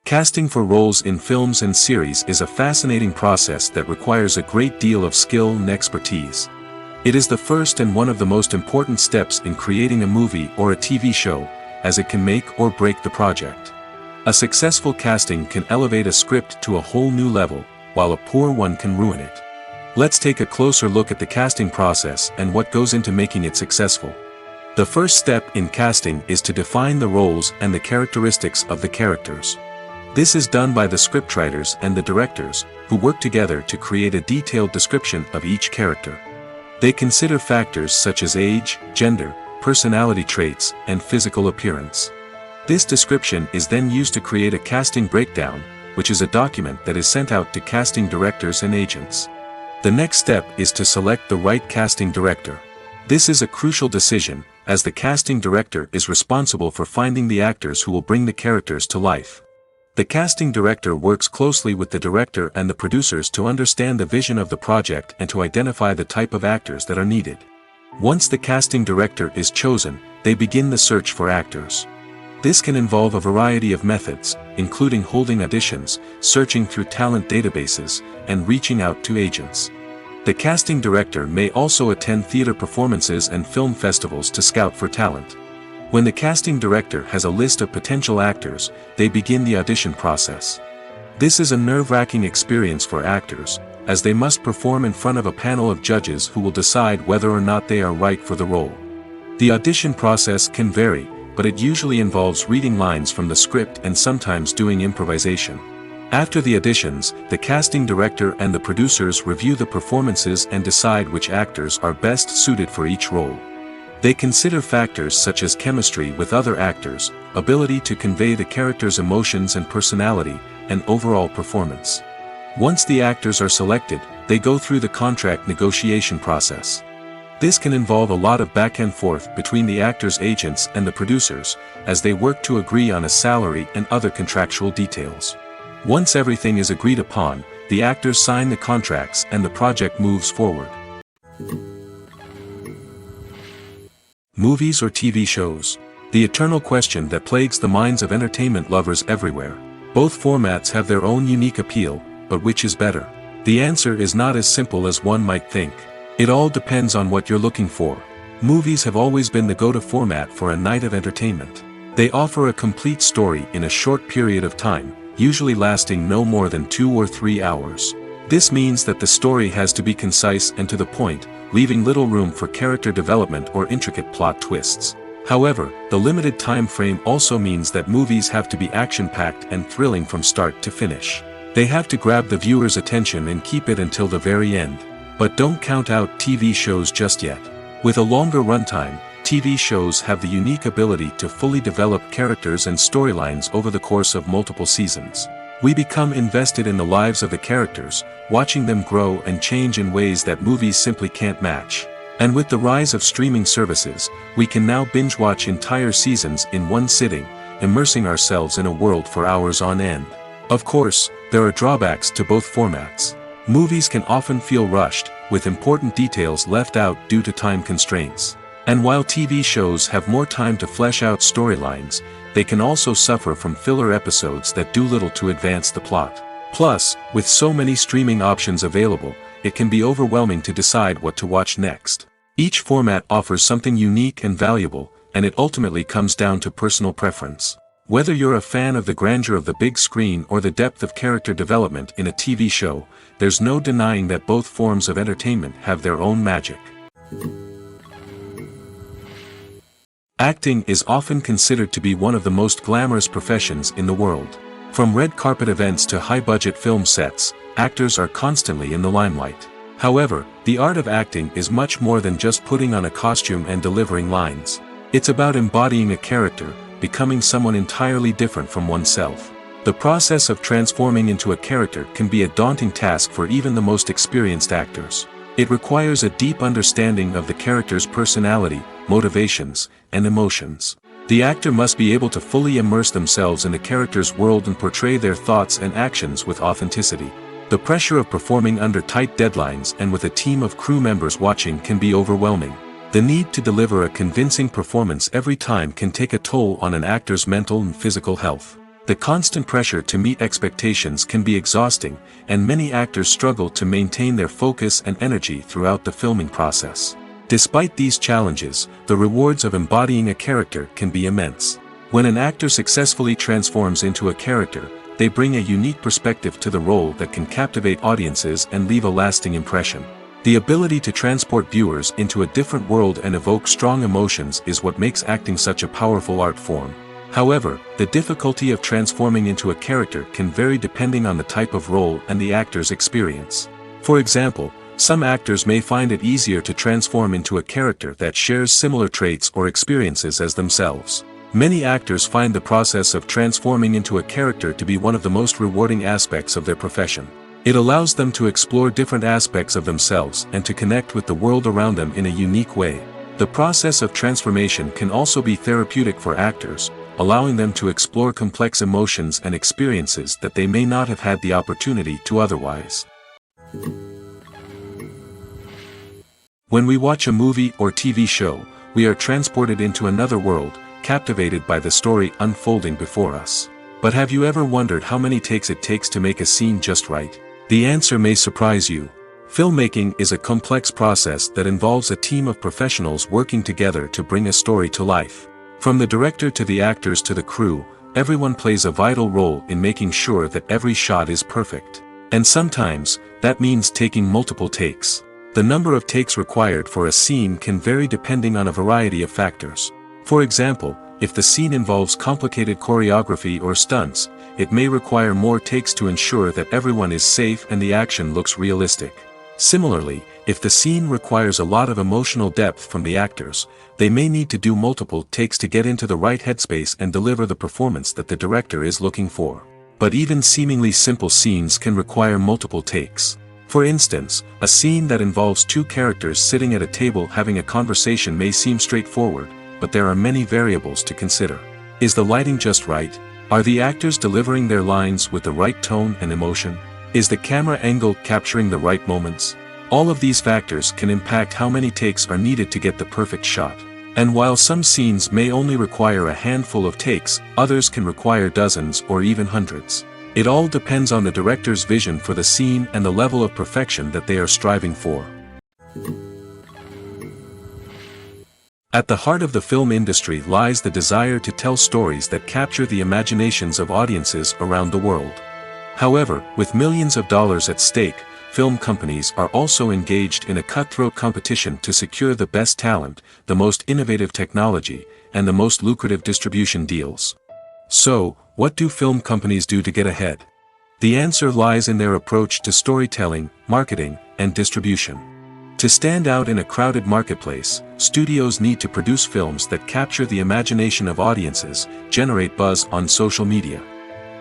Casting for roles in films and series is a fascinating process that requires a great deal of skill and expertise. It is the first and one of the most important steps in creating a movie or a TV show, as it can make or break the project. A successful casting can elevate a script to a whole new level, while a poor one can ruin it. Let's take a closer look at the casting process and what goes into making it successful. The first step in casting is to define the roles and the characteristics of the characters. This is done by the scriptwriters and the directors, who work together to create a detailed description of each character. They consider factors such as age, gender, personality traits, and physical appearance. This description is then used to create a casting breakdown, which is a document that is sent out to casting directors and agents. The next step is to select the right casting director. This is a crucial decision, as the casting director is responsible for finding the actors who will bring the characters to life. The casting director works closely with the director and the producers to understand the vision of the project and to identify the type of actors that are needed. Once the casting director is chosen, they begin the search for actors. This can involve a variety of methods, including holding auditions, searching through talent databases, and reaching out to agents. The casting director may also attend theater performances and film festivals to scout for talent. When the casting director has a list of potential actors, they begin the audition process. This is a nerve-wracking experience for actors, as they must perform in front of a panel of judges who will decide whether or not they are right for the role. The audition process can vary, but it usually involves reading lines from the script and sometimes doing improvisation. After the auditions, the casting director and the producers review the performances and decide which actors are best suited for each role. They consider factors such as chemistry with other actors, ability to convey the character's emotions and personality, and overall performance. Once the actors are selected, they go through the contract negotiation process. This can involve a lot of back and forth between the actors' agents and the producers, as they work to agree on a salary and other contractual details. Once everything is agreed upon, the actors sign the contracts and the project moves forward. movies or TV shows? The eternal question that plagues the minds of entertainment lovers everywhere. Both formats have their own unique appeal, but which is better? The answer is not as simple as one might think. It all depends on what you're looking for. Movies have always been the go-to format for a night of entertainment. They offer a complete story in a short period of time, usually lasting no more than 2 or 3 hours. This means that the story has to be concise and to the point, leaving little room for character development or intricate plot twists. However, the limited time frame also means that movies have to be action-packed and thrilling from start to finish. They have to grab the viewer's attention and keep it until the very end. But don't count out TV shows just yet. With a longer runtime, TV shows have the unique ability to fully develop characters and storylines over the course of multiple seasons. We become invested in the lives of the characters, watching them grow and change in ways that movies simply can't match. And with the rise of streaming services, we can now binge-watch entire seasons in one sitting, immersing ourselves in a world for hours on end. Of course, there are drawbacks to both formats. Movies can often feel rushed, with important details left out due to time constraints. And while TV shows have more time to flesh out storylines, they can also suffer from filler episodes that do little to advance the plot. Plus, with so many streaming options available, it can be overwhelming to decide what to watch next. Each format offers something unique and valuable, and it ultimately comes down to personal preference. Whether you're a fan of the grandeur of the big screen or the depth of character development in a TV show, there's no denying that both forms of entertainment have their own magic. Acting is often considered to be one of the most glamorous professions in the world. From red carpet events to high-budget film sets, actors are constantly in the limelight. However, the art of acting is much more than just putting on a costume and delivering lines. It's about embodying a character, becoming someone entirely different from oneself. The process of transforming into a character can be a daunting task for even the most experienced actors. It requires a deep understanding of the character's personality, motivations, and emotions. The actor must be able to fully immerse themselves in the character's world and portray their thoughts and actions with authenticity. The pressure of performing under tight deadlines and with a team of crew members watching can be overwhelming. The need to deliver a convincing performance every time can take a toll on an actor's mental and physical health. The constant pressure to meet expectations can be exhausting, and many actors struggle to maintain their focus and energy throughout the filming process. Despite these challenges, the rewards of embodying a character can be immense. When an actor successfully transforms into a character, they bring a unique perspective to the role that can captivate audiences and leave a lasting impression. The ability to transport viewers into a different world and evoke strong emotions is what makes acting such a powerful art form. However, the difficulty of transforming into a character can vary depending on the type of role and the actor's experience. For example, some actors may find it easier to transform into a character that shares similar traits or experiences as themselves. Many actors find the process of transforming into a character to be one of the most rewarding aspects of their profession. It allows them to explore different aspects of themselves and to connect with the world around them in a unique way. The process of transformation can also be therapeutic for actors, allowing them to explore complex emotions and experiences that they may not have had the opportunity to otherwise. When we watch a movie or TV show, we are transported into another world, captivated by the story unfolding before us. But have you ever wondered how many takes it takes to make a scene just right? The answer may surprise you. Filmmaking is a complex process that involves a team of professionals working together to bring a story to life. From the director to the actors to the crew, everyone plays a vital role in making sure that every shot is perfect. And sometimes, that means taking multiple takes. The number of takes required for a scene can vary depending on a variety of factors. For example, if the scene involves complicated choreography or stunts, it may require more takes to ensure that everyone is safe and the action looks realistic. Similarly, if the scene requires a lot of emotional depth from the actors, they may need to do multiple takes to get into the right headspace and deliver the performance that the director is looking for. But even seemingly simple scenes can require multiple takes. For instance, a scene that involves two characters sitting at a table having a conversation may seem straightforward, but there are many variables to consider. Is the lighting just right? Are the actors delivering their lines with the right tone and emotion? Is the camera angle capturing the right moments? All of these factors can impact how many takes are needed to get the perfect shot. And while some scenes may only require a handful of takes, others can require dozens or even hundreds. It all depends on the director's vision for the scene and the level of perfection that they are striving for. At the heart of the film industry lies the desire to tell stories that capture the imaginations of audiences around the world. However, with millions of dollars at stake, film companies are also engaged in a cutthroat competition to secure the best talent, the most innovative technology, and the most lucrative distribution deals. So, what do film companies do to get ahead? The answer lies in their approach to storytelling, marketing, and distribution. To stand out in a crowded marketplace, studios need to produce films that capture the imagination of audiences, generate buzz on social media.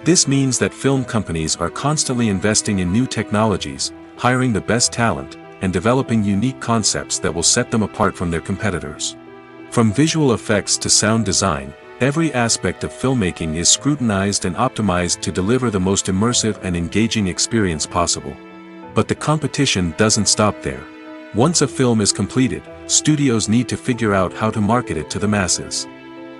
This means that film companies are constantly investing in new technologies, hiring the best talent, and developing unique concepts that will set them apart from their competitors. From visual effects to sound design, every aspect of filmmaking is scrutinized and optimized to deliver the most immersive and engaging experience possible. But the competition doesn't stop there. Once a film is completed, studios need to figure out how to market it to the masses.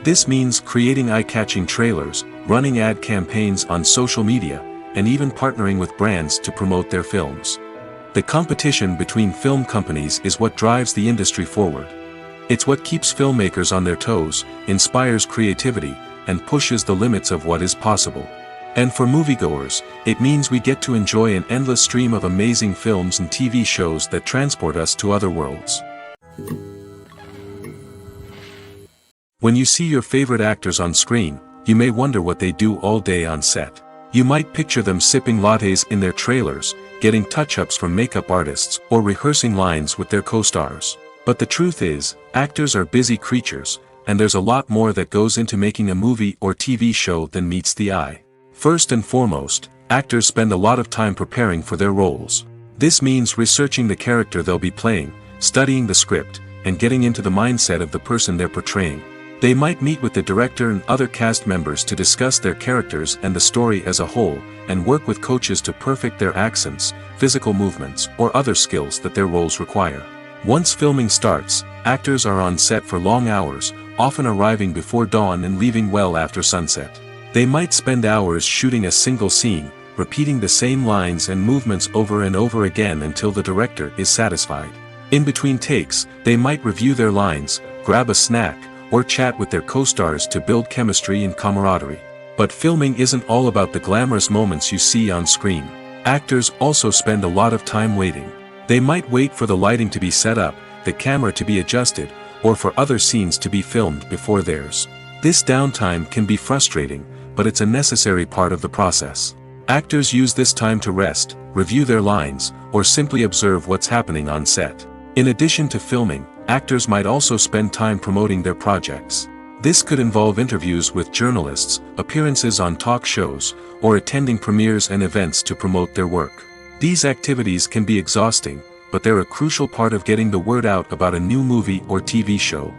This means creating eye-catching trailers, running ad campaigns on social media, and even partnering with brands to promote their films. The competition between film companies is what drives the industry forward. It's what keeps filmmakers on their toes, inspires creativity, and pushes the limits of what is possible. And for moviegoers, it means we get to enjoy an endless stream of amazing films and TV shows that transport us to other worlds. When you see your favorite actors on screen, you may wonder what they do all day on set. You might picture them sipping lattes in their trailers, getting touch-ups from makeup artists, or rehearsing lines with their co-stars. But the truth is, actors are busy creatures, and there's a lot more that goes into making a movie or TV show than meets the eye. First and foremost, actors spend a lot of time preparing for their roles. This means researching the character they'll be playing, studying the script, and getting into the mindset of the person they're portraying. They might meet with the director and other cast members to discuss their characters and the story as a whole, and work with coaches to perfect their accents, physical movements, or other skills that their roles require. Once filming starts, actors are on set for long hours, often arriving before dawn and leaving well after sunset. They might spend hours shooting a single scene, repeating the same lines and movements over and over again until the director is satisfied. In between takes, they might review their lines, grab a snack, or chat with their co-stars to build chemistry and camaraderie. But filming isn't all about the glamorous moments you see on screen. Actors also spend a lot of time waiting. They might wait for the lighting to be set up, the camera to be adjusted, or for other scenes to be filmed before theirs. This downtime can be frustrating, but it's a necessary part of the process. Actors use this time to rest, review their lines, or simply observe what's happening on set. In addition to filming, actors might also spend time promoting their projects. This could involve interviews with journalists, appearances on talk shows, or attending premieres and events to promote their work. These activities can be exhausting, but they're a crucial part of getting the word out about a new movie or TV show.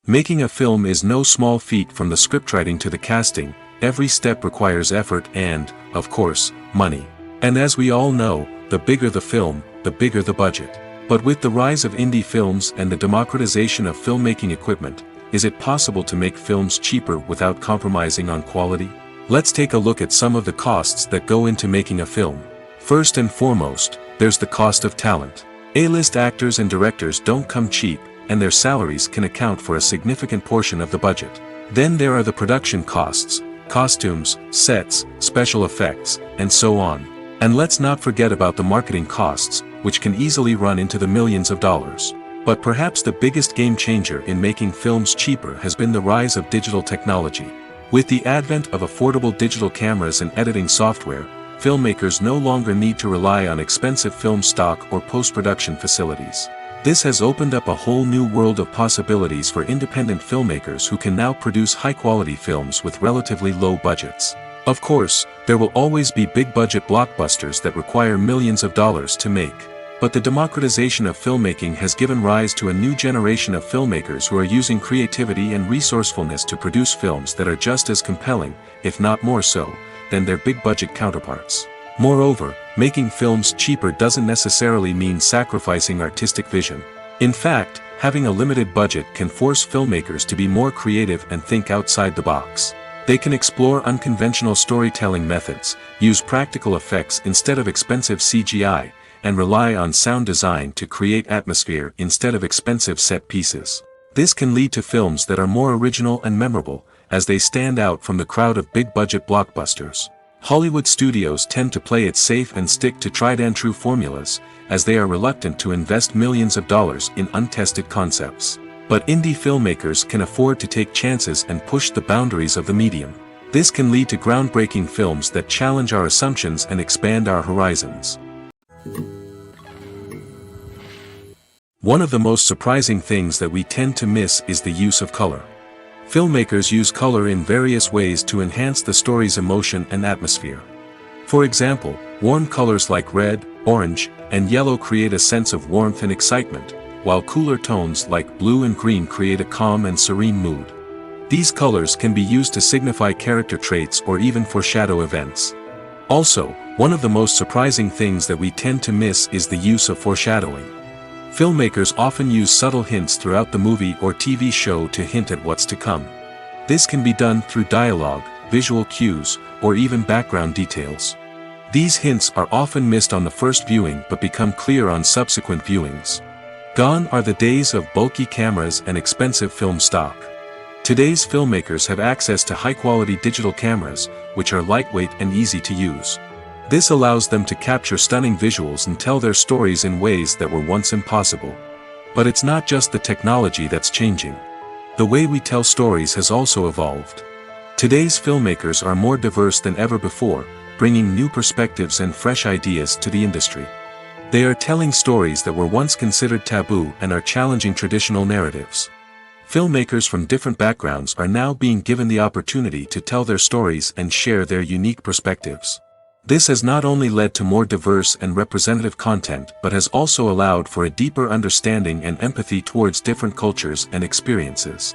Making a film is no small feat. From the scriptwriting to the casting, every step requires effort and, of course, money. And as we all know, the bigger the film, the bigger the budget. But with the rise of indie films and the democratization of filmmaking equipment, is it possible to make films cheaper without compromising on quality? Let's take a look at some of the costs that go into making a film. First and foremost, there's the cost of talent. A-list actors and directors don't come cheap, and their salaries can account for a significant portion of the budget. Then there are the production costs, costumes, sets, special effects, and so on. And let's not forget about the marketing costs, which can easily run into the millions of dollars. But perhaps the biggest game changer in making films cheaper has been the rise of digital technology. With the advent of affordable digital cameras and editing software, filmmakers no longer need to rely on expensive film stock or post-production facilities. This has opened up a whole new world of possibilities for independent filmmakers who can now produce high-quality films with relatively low budgets. Of course, there will always be big-budget blockbusters that require millions of dollars to make. But the democratization of filmmaking has given rise to a new generation of filmmakers who are using creativity and resourcefulness to produce films that are just as compelling, if not more so, than their big-budget counterparts. Moreover, making films cheaper doesn't necessarily mean sacrificing artistic vision. In fact, having a limited budget can force filmmakers to be more creative and think outside the box. They can explore unconventional storytelling methods, use practical effects instead of expensive CGI, and rely on sound design to create atmosphere instead of expensive set pieces. This can lead to films that are more original and memorable, as they stand out from the crowd of big-budget blockbusters. Hollywood studios tend to play it safe and stick to tried-and-true formulas, as they are reluctant to invest millions of dollars in untested concepts. But indie filmmakers can afford to take chances and push the boundaries of the medium. This can lead to groundbreaking films that challenge our assumptions and expand our horizons. One of the most surprising things that we tend to miss is the use of color. Filmmakers use color in various ways to enhance the story's emotion and atmosphere. For example, warm colors like red, orange, and yellow create a sense of warmth and excitement, while cooler tones like blue and green create a calm and serene mood. These colors can be used to signify character traits or even foreshadow events. Also, one of the most surprising things that we tend to miss is the use of foreshadowing. Filmmakers often use subtle hints throughout the movie or TV show to hint at what's to come. This can be done through dialogue, visual cues, or even background details. These hints are often missed on the first viewing but become clear on subsequent viewings. Gone are the days of bulky cameras and expensive film stock. Today's filmmakers have access to high-quality digital cameras, which are lightweight and easy to use. This allows them to capture stunning visuals and tell their stories in ways that were once impossible. But it's not just the technology that's changing. The way we tell stories has also evolved. Today's filmmakers are more diverse than ever before, bringing new perspectives and fresh ideas to the industry. They are telling stories that were once considered taboo and are challenging traditional narratives. Filmmakers from different backgrounds are now being given the opportunity to tell their stories and share their unique perspectives. This has not only led to more diverse and representative content but has also allowed for a deeper understanding and empathy towards different cultures and experiences.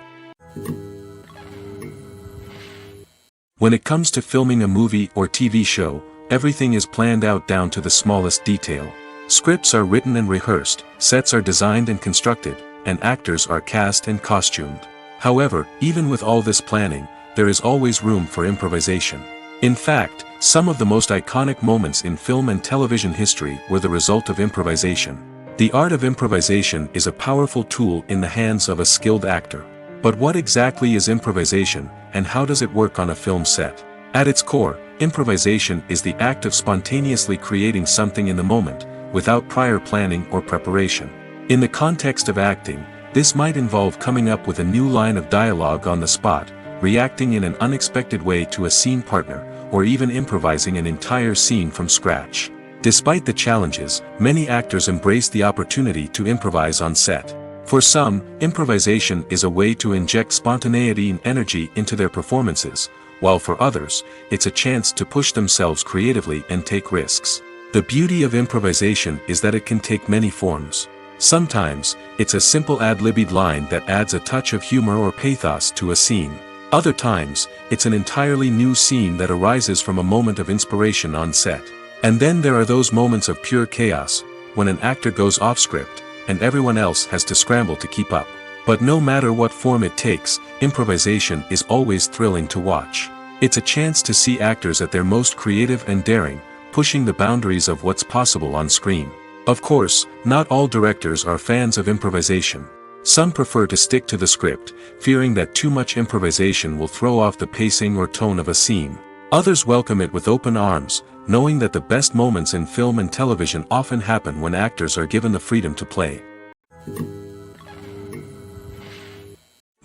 When it comes to filming a movie or TV show, everything is planned out down to the smallest detail. Scripts are written and rehearsed, sets are designed and constructed, and actors are cast and costumed. However, even with all this planning, there is always room for improvisation. In fact, some of the most iconic moments in film and television history were the result of improvisation. The art of improvisation is a powerful tool in the hands of a skilled actor. But what exactly is improvisation, and how does it work on a film set? At its core, improvisation is the act of spontaneously creating something in the moment, without prior planning or preparation. In the context of acting, this might involve coming up with a new line of dialogue on the spot, reacting in an unexpected way to a scene partner, or even improvising an entire scene from scratch. Despite the challenges, many actors embrace the opportunity to improvise on set. For some, improvisation is a way to inject spontaneity and energy into their performances, while for others, it's a chance to push themselves creatively and take risks. The beauty of improvisation is that it can take many forms. Sometimes, it's a simple ad-libbed line that adds a touch of humor or pathos to a scene. Other times, it's an entirely new scene that arises from a moment of inspiration on set. And then there are those moments of pure chaos, when an actor goes off script, and everyone else has to scramble to keep up. But no matter what form it takes, improvisation is always thrilling to watch. It's a chance to see actors at their most creative and daring, pushing the boundaries of what's possible on screen. Of course, not all directors are fans of improvisation. Some prefer to stick to the script, fearing that too much improvisation will throw off the pacing or tone of a scene. Others welcome it with open arms, knowing that the best moments in film and television often happen when actors are given the freedom to play.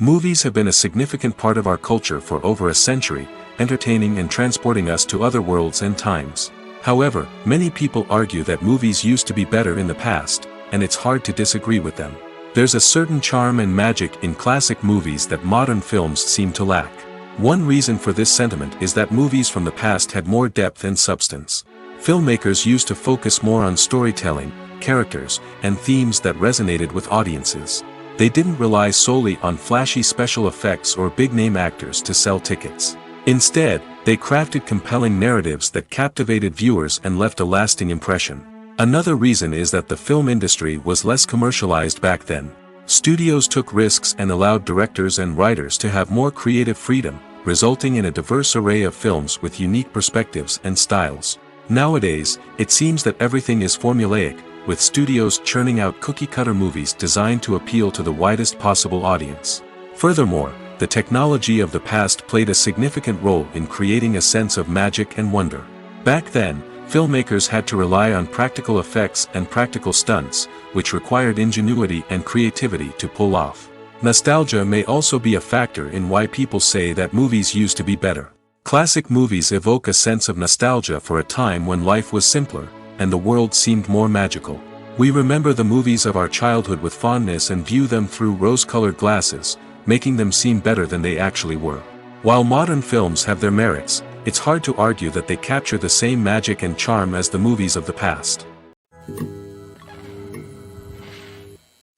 Movies have been a significant part of our culture for over a century, entertaining and transporting us to other worlds and times. However, many people argue that movies used to be better in the past, and it's hard to disagree with them. There's a certain charm and magic in classic movies that modern films seem to lack. One reason for this sentiment is that movies from the past had more depth and substance. Filmmakers used to focus more on storytelling, characters, and themes that resonated with audiences. They didn't rely solely on flashy special effects or big-name actors to sell tickets. Instead, They crafted compelling narratives that captivated viewers and left a lasting impression. Another reason is that the film industry was less commercialized back then. Studios took risks and allowed directors and writers to have more creative freedom, resulting in a diverse array of films with unique perspectives and styles. Nowadays, it seems that everything is formulaic, with studios churning out cookie-cutter movies designed to appeal to the widest possible audience. Furthermore, the technology of the past played a significant role in creating a sense of magic and wonder. Back then, filmmakers had to rely on practical effects and practical stunts, which required ingenuity and creativity to pull off. Nostalgia may also be a factor in why people say that movies used to be better. Classic movies evoke a sense of nostalgia for a time when life was simpler, and the world seemed more magical. We remember the movies of our childhood with fondness and view them through rose-colored glasses, making them seem better than they actually were. While modern films have their merits, it's hard to argue that they capture the same magic and charm as the movies of the past.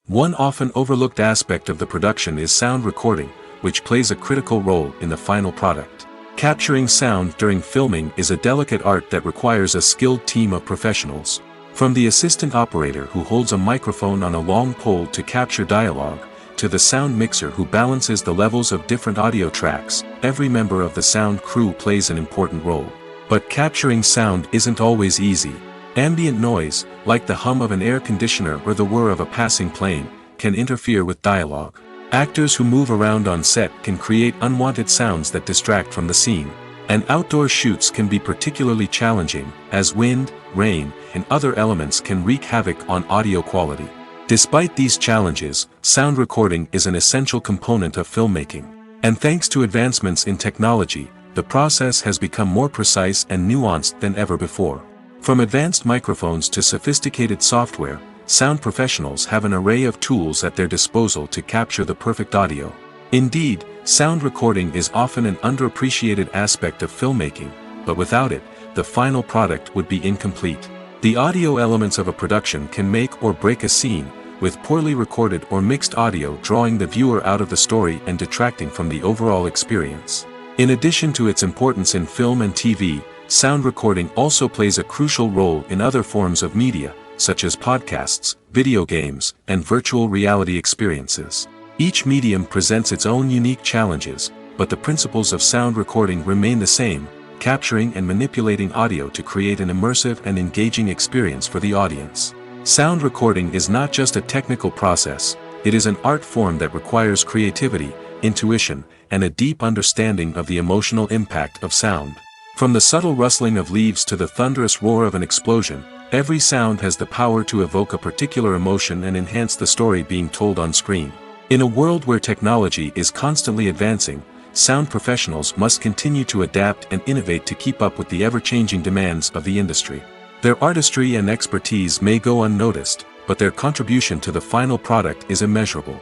One often overlooked aspect of the production is sound recording, which plays a critical role in the final product. Capturing sound during filming is a delicate art that requires a skilled team of professionals. From the assistant operator who holds a microphone on a long pole to capture dialogue, to the sound mixer who balances the levels of different audio tracks, every member of the sound crew plays an important role. But capturing sound isn't always easy. Ambient noise, like the hum of an air conditioner or the whir of a passing plane, can interfere with dialogue. Actors who move around on set can create unwanted sounds that distract from the scene. And outdoor shoots can be particularly challenging, as wind, rain, and other elements can wreak havoc on audio quality. Despite these challenges, sound recording is an essential component of filmmaking. And thanks to advancements in technology, the process has become more precise and nuanced than ever before. From advanced microphones to sophisticated software, sound professionals have an array of tools at their disposal to capture the perfect audio. Indeed, sound recording is often an underappreciated aspect of filmmaking, but without it, the final product would be incomplete. The audio elements of a production can make or break a scene, with poorly recorded or mixed audio drawing the viewer out of the story and detracting from the overall experience. In addition to its importance in film and TV, sound recording also plays a crucial role in other forms of media, such as podcasts, video games, and virtual reality experiences. Each medium presents its own unique challenges, but the principles of sound recording remain the same: capturing and manipulating audio to create an immersive and engaging experience for the audience. Sound recording is not just a technical process, it is an art form that requires creativity, intuition, and a deep understanding of the emotional impact of sound. From the subtle rustling of leaves to the thunderous roar of an explosion, every sound has the power to evoke a particular emotion and enhance the story being told on screen. In a world where technology is constantly advancing, sound professionals must continue to adapt and innovate to keep up with the ever-changing demands of the industry. Their artistry and expertise may go unnoticed, but their contribution to the final product is immeasurable.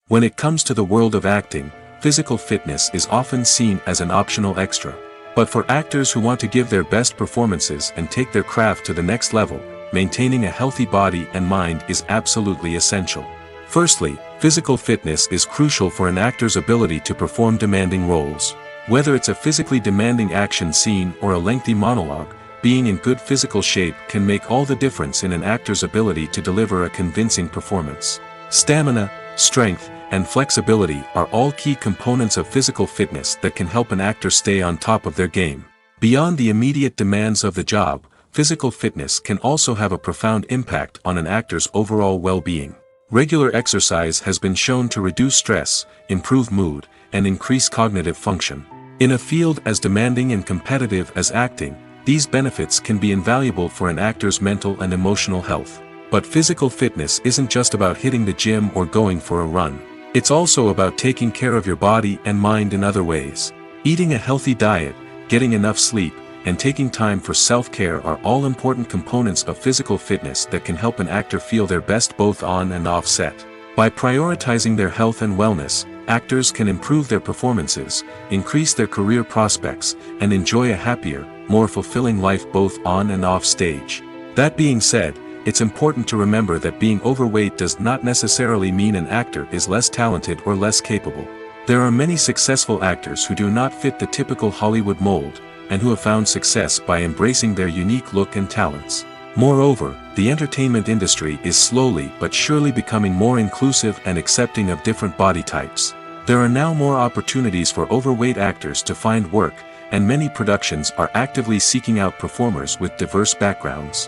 When it comes to the world of acting, physical fitness is often seen as an optional extra. But for actors who want to give their best performances and take their craft to the next level, maintaining a healthy body and mind is absolutely essential. Firstly, physical fitness is crucial for an actor's ability to perform demanding roles. Whether it's a physically demanding action scene or a lengthy monologue, being in good physical shape can make all the difference in an actor's ability to deliver a convincing performance. Stamina, strength, and flexibility are all key components of physical fitness that can help an actor stay on top of their game. Beyond the immediate demands of the job, physical fitness can also have a profound impact on an actor's overall well-being. Regular exercise has been shown to reduce stress, improve mood, and increase cognitive function. In a field as demanding and competitive as acting, these benefits can be invaluable for an actor's mental and emotional health. But physical fitness isn't just about hitting the gym or going for a run. It's also about taking care of your body and mind in other ways. Eating a healthy diet, getting enough sleep, and taking time for self-care are all important components of physical fitness that can help an actor feel their best both on and off set. By prioritizing their health and wellness, actors can improve their performances, increase their career prospects, and enjoy a happier, more fulfilling life both on and off stage. That being said, it's important to remember that being overweight does not necessarily mean an actor is less talented or less capable. There are many successful actors who do not fit the typical Hollywood mold, and who have found success by embracing their unique look and talents. Moreover, the entertainment industry is slowly but surely becoming more inclusive and accepting of different body types. There are now more opportunities for overweight actors to find work, and many productions are actively seeking out performers with diverse backgrounds.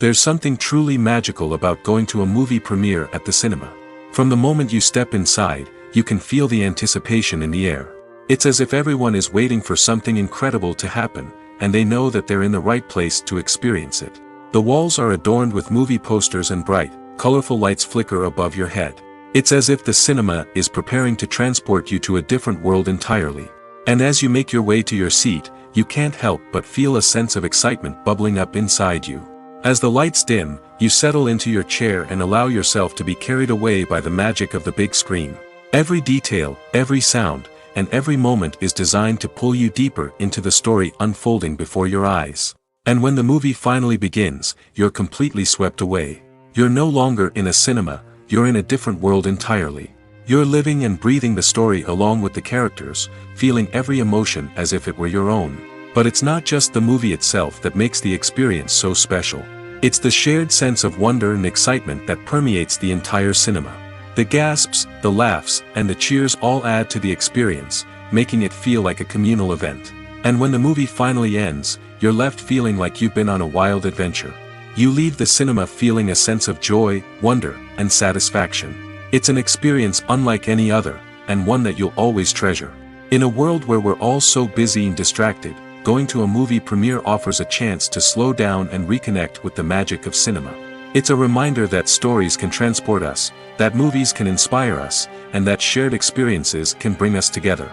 There's something truly magical about going to a movie premiere at the cinema. From the moment you step inside, you can feel the anticipation in the air. It's as if everyone is waiting for something incredible to happen, and they know that they're in the right place to experience it. The walls are adorned with movie posters and bright, colorful lights flicker above your head. It's as if the cinema is preparing to transport you to a different world entirely. And as you make your way to your seat, you can't help but feel a sense of excitement bubbling up inside you. As the lights dim, you settle into your chair and allow yourself to be carried away by the magic of the big screen. Every detail, every sound, and every moment is designed to pull you deeper into the story unfolding before your eyes. And when the movie finally begins, you're completely swept away. You're no longer in a cinema, you're in a different world entirely. You're living and breathing the story along with the characters, feeling every emotion as if it were your own. But it's not just the movie itself that makes the experience so special. It's the shared sense of wonder and excitement that permeates the entire cinema. The gasps, the laughs, and the cheers all add to the experience, making it feel like a communal event. And when the movie finally ends, you're left feeling like you've been on a wild adventure. You leave the cinema feeling a sense of joy, wonder, and satisfaction. It's an experience unlike any other, and one that you'll always treasure. In a world where we're all so busy and distracted, going to a movie premiere offers a chance to slow down and reconnect with the magic of cinema. It's a reminder that stories can transport us, that movies can inspire us, and that shared experiences can bring us together.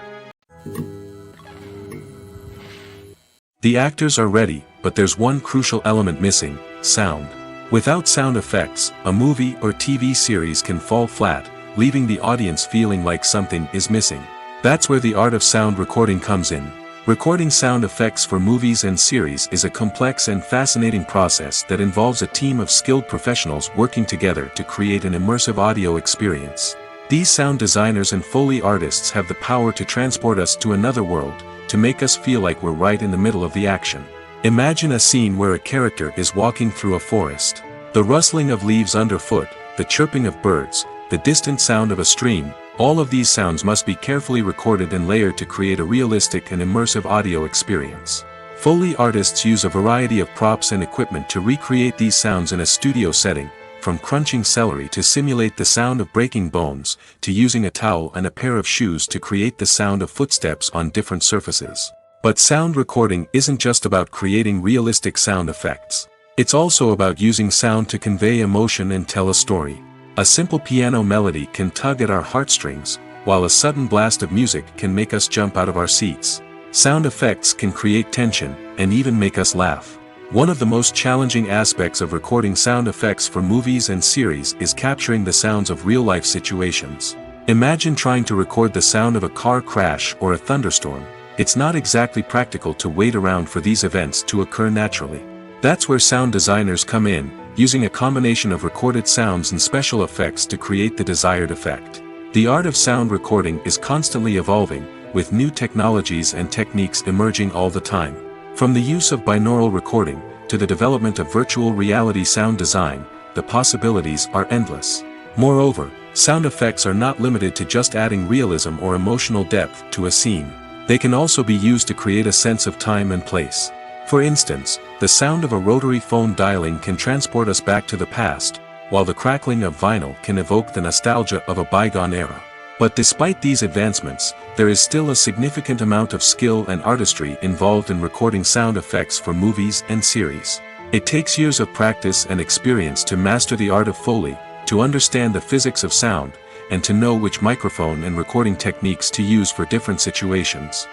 The actors are ready, but there's one crucial element missing: sound. Without sound effects, a movie or TV series can fall flat, leaving the audience feeling like something is missing. That's where the art of sound recording comes in. Recording sound effects for movies and series is a complex and fascinating process that involves a team of skilled professionals working together to create an immersive audio experience. These sound designers and Foley artists have the power to transport us to another world, to make us feel like we're right in the middle of the action. Imagine a scene where a character is walking through a forest. The rustling of leaves underfoot, the chirping of birds, the distant sound of a stream, all of these sounds must be carefully recorded and layered to create a realistic and immersive audio experience. Foley artists use a variety of props and equipment to recreate these sounds in a studio setting, from crunching celery to simulate the sound of breaking bones, to using a towel and a pair of shoes to create the sound of footsteps on different surfaces. But sound recording isn't just about creating realistic sound effects. It's also about using sound to convey emotion and tell a story. A simple piano melody can tug at our heartstrings, while a sudden blast of music can make us jump out of our seats. Sound effects can create tension, and even make us laugh. One of the most challenging aspects of recording sound effects for movies and series is capturing the sounds of real-life situations. Imagine trying to record the sound of a car crash or a thunderstorm. It's not exactly practical to wait around for these events to occur naturally. That's where sound designers come in, using a combination of recorded sounds and special effects to create the desired effect. The art of sound recording is constantly evolving, with new technologies and techniques emerging all the time. From the use of binaural recording, to the development of virtual reality sound design, the possibilities are endless. Moreover, sound effects are not limited to just adding realism or emotional depth to a scene. They can also be used to create a sense of time and place. For instance, the sound of a rotary phone dialing can transport us back to the past, while the crackling of vinyl can evoke the nostalgia of a bygone era. But despite these advancements, there is still a significant amount of skill and artistry involved in recording sound effects for movies and series. It takes years of practice and experience to master the art of Foley, to understand the physics of sound, and to know which microphone and recording techniques to use for different situations.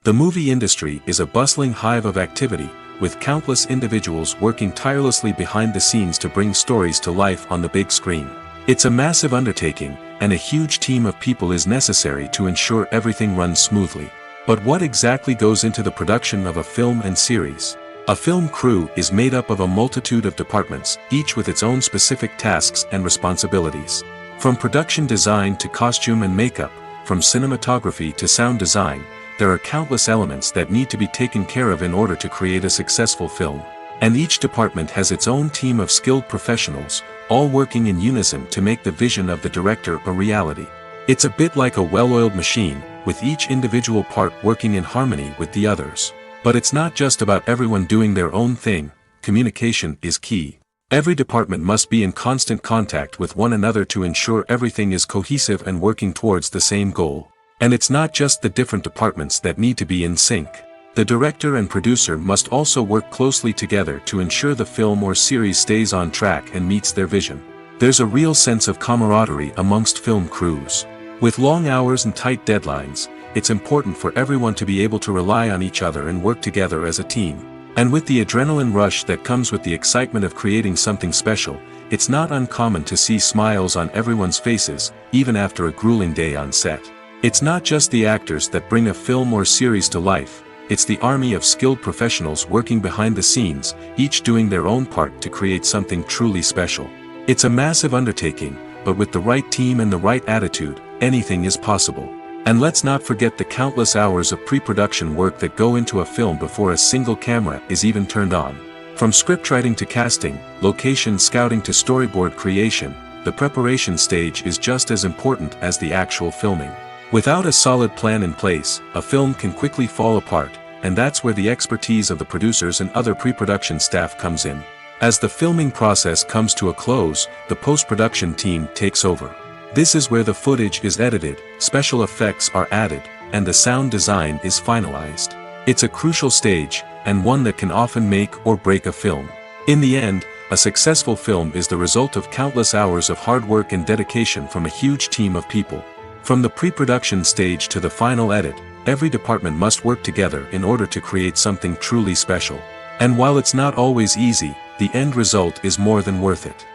The movie industry is a bustling hive of activity, with countless individuals working tirelessly behind the scenes to bring stories to life on the big screen. It's a massive undertaking, and a huge team of people is necessary to ensure everything runs smoothly. But what exactly goes into the production of a film and series? A film crew is made up of a multitude of departments, each with its own specific tasks and responsibilities. From production design to costume and makeup, from cinematography to sound design, there are countless elements that need to be taken care of in order to create a successful film. And each department has its own team of skilled professionals, all working in unison to make the vision of the director a reality. It's a bit like a well-oiled machine, with each individual part working in harmony with the others. But it's not just about everyone doing their own thing. Communication is key. Every department must be in constant contact with one another to ensure everything is cohesive and working towards the same goal. And it's not just the different departments that need to be in sync. The director and producer must also work closely together to ensure the film or series stays on track and meets their vision. There's a real sense of camaraderie amongst film crews. With long hours and tight deadlines, it's important for everyone to be able to rely on each other and work together as a team. And with the adrenaline rush that comes with the excitement of creating something special, it's not uncommon to see smiles on everyone's faces, even after a grueling day on set. It's not just the actors that bring a film or series to life, it's the army of skilled professionals working behind the scenes, each doing their own part to create something truly special. It's a massive undertaking, but with the right team and the right attitude, anything is possible. And let's not forget the countless hours of pre-production work that go into a film before a single camera is even turned on. From scriptwriting to casting, location scouting to storyboard creation, the preparation stage is just as important as the actual filming. Without a solid plan in place, a film can quickly fall apart, and that's where the expertise of the producers and other pre-production staff comes in. As the filming process comes to a close, the post-production team takes over. This is where the footage is edited, special effects are added, and the sound design is finalized. It's a crucial stage, and one that can often make or break a film. In the end, a successful film is the result of countless hours of hard work and dedication from a huge team of people. From the pre-production stage to the final edit, every department must work together in order to create something truly special. And while it's not always easy, the end result is more than worth it.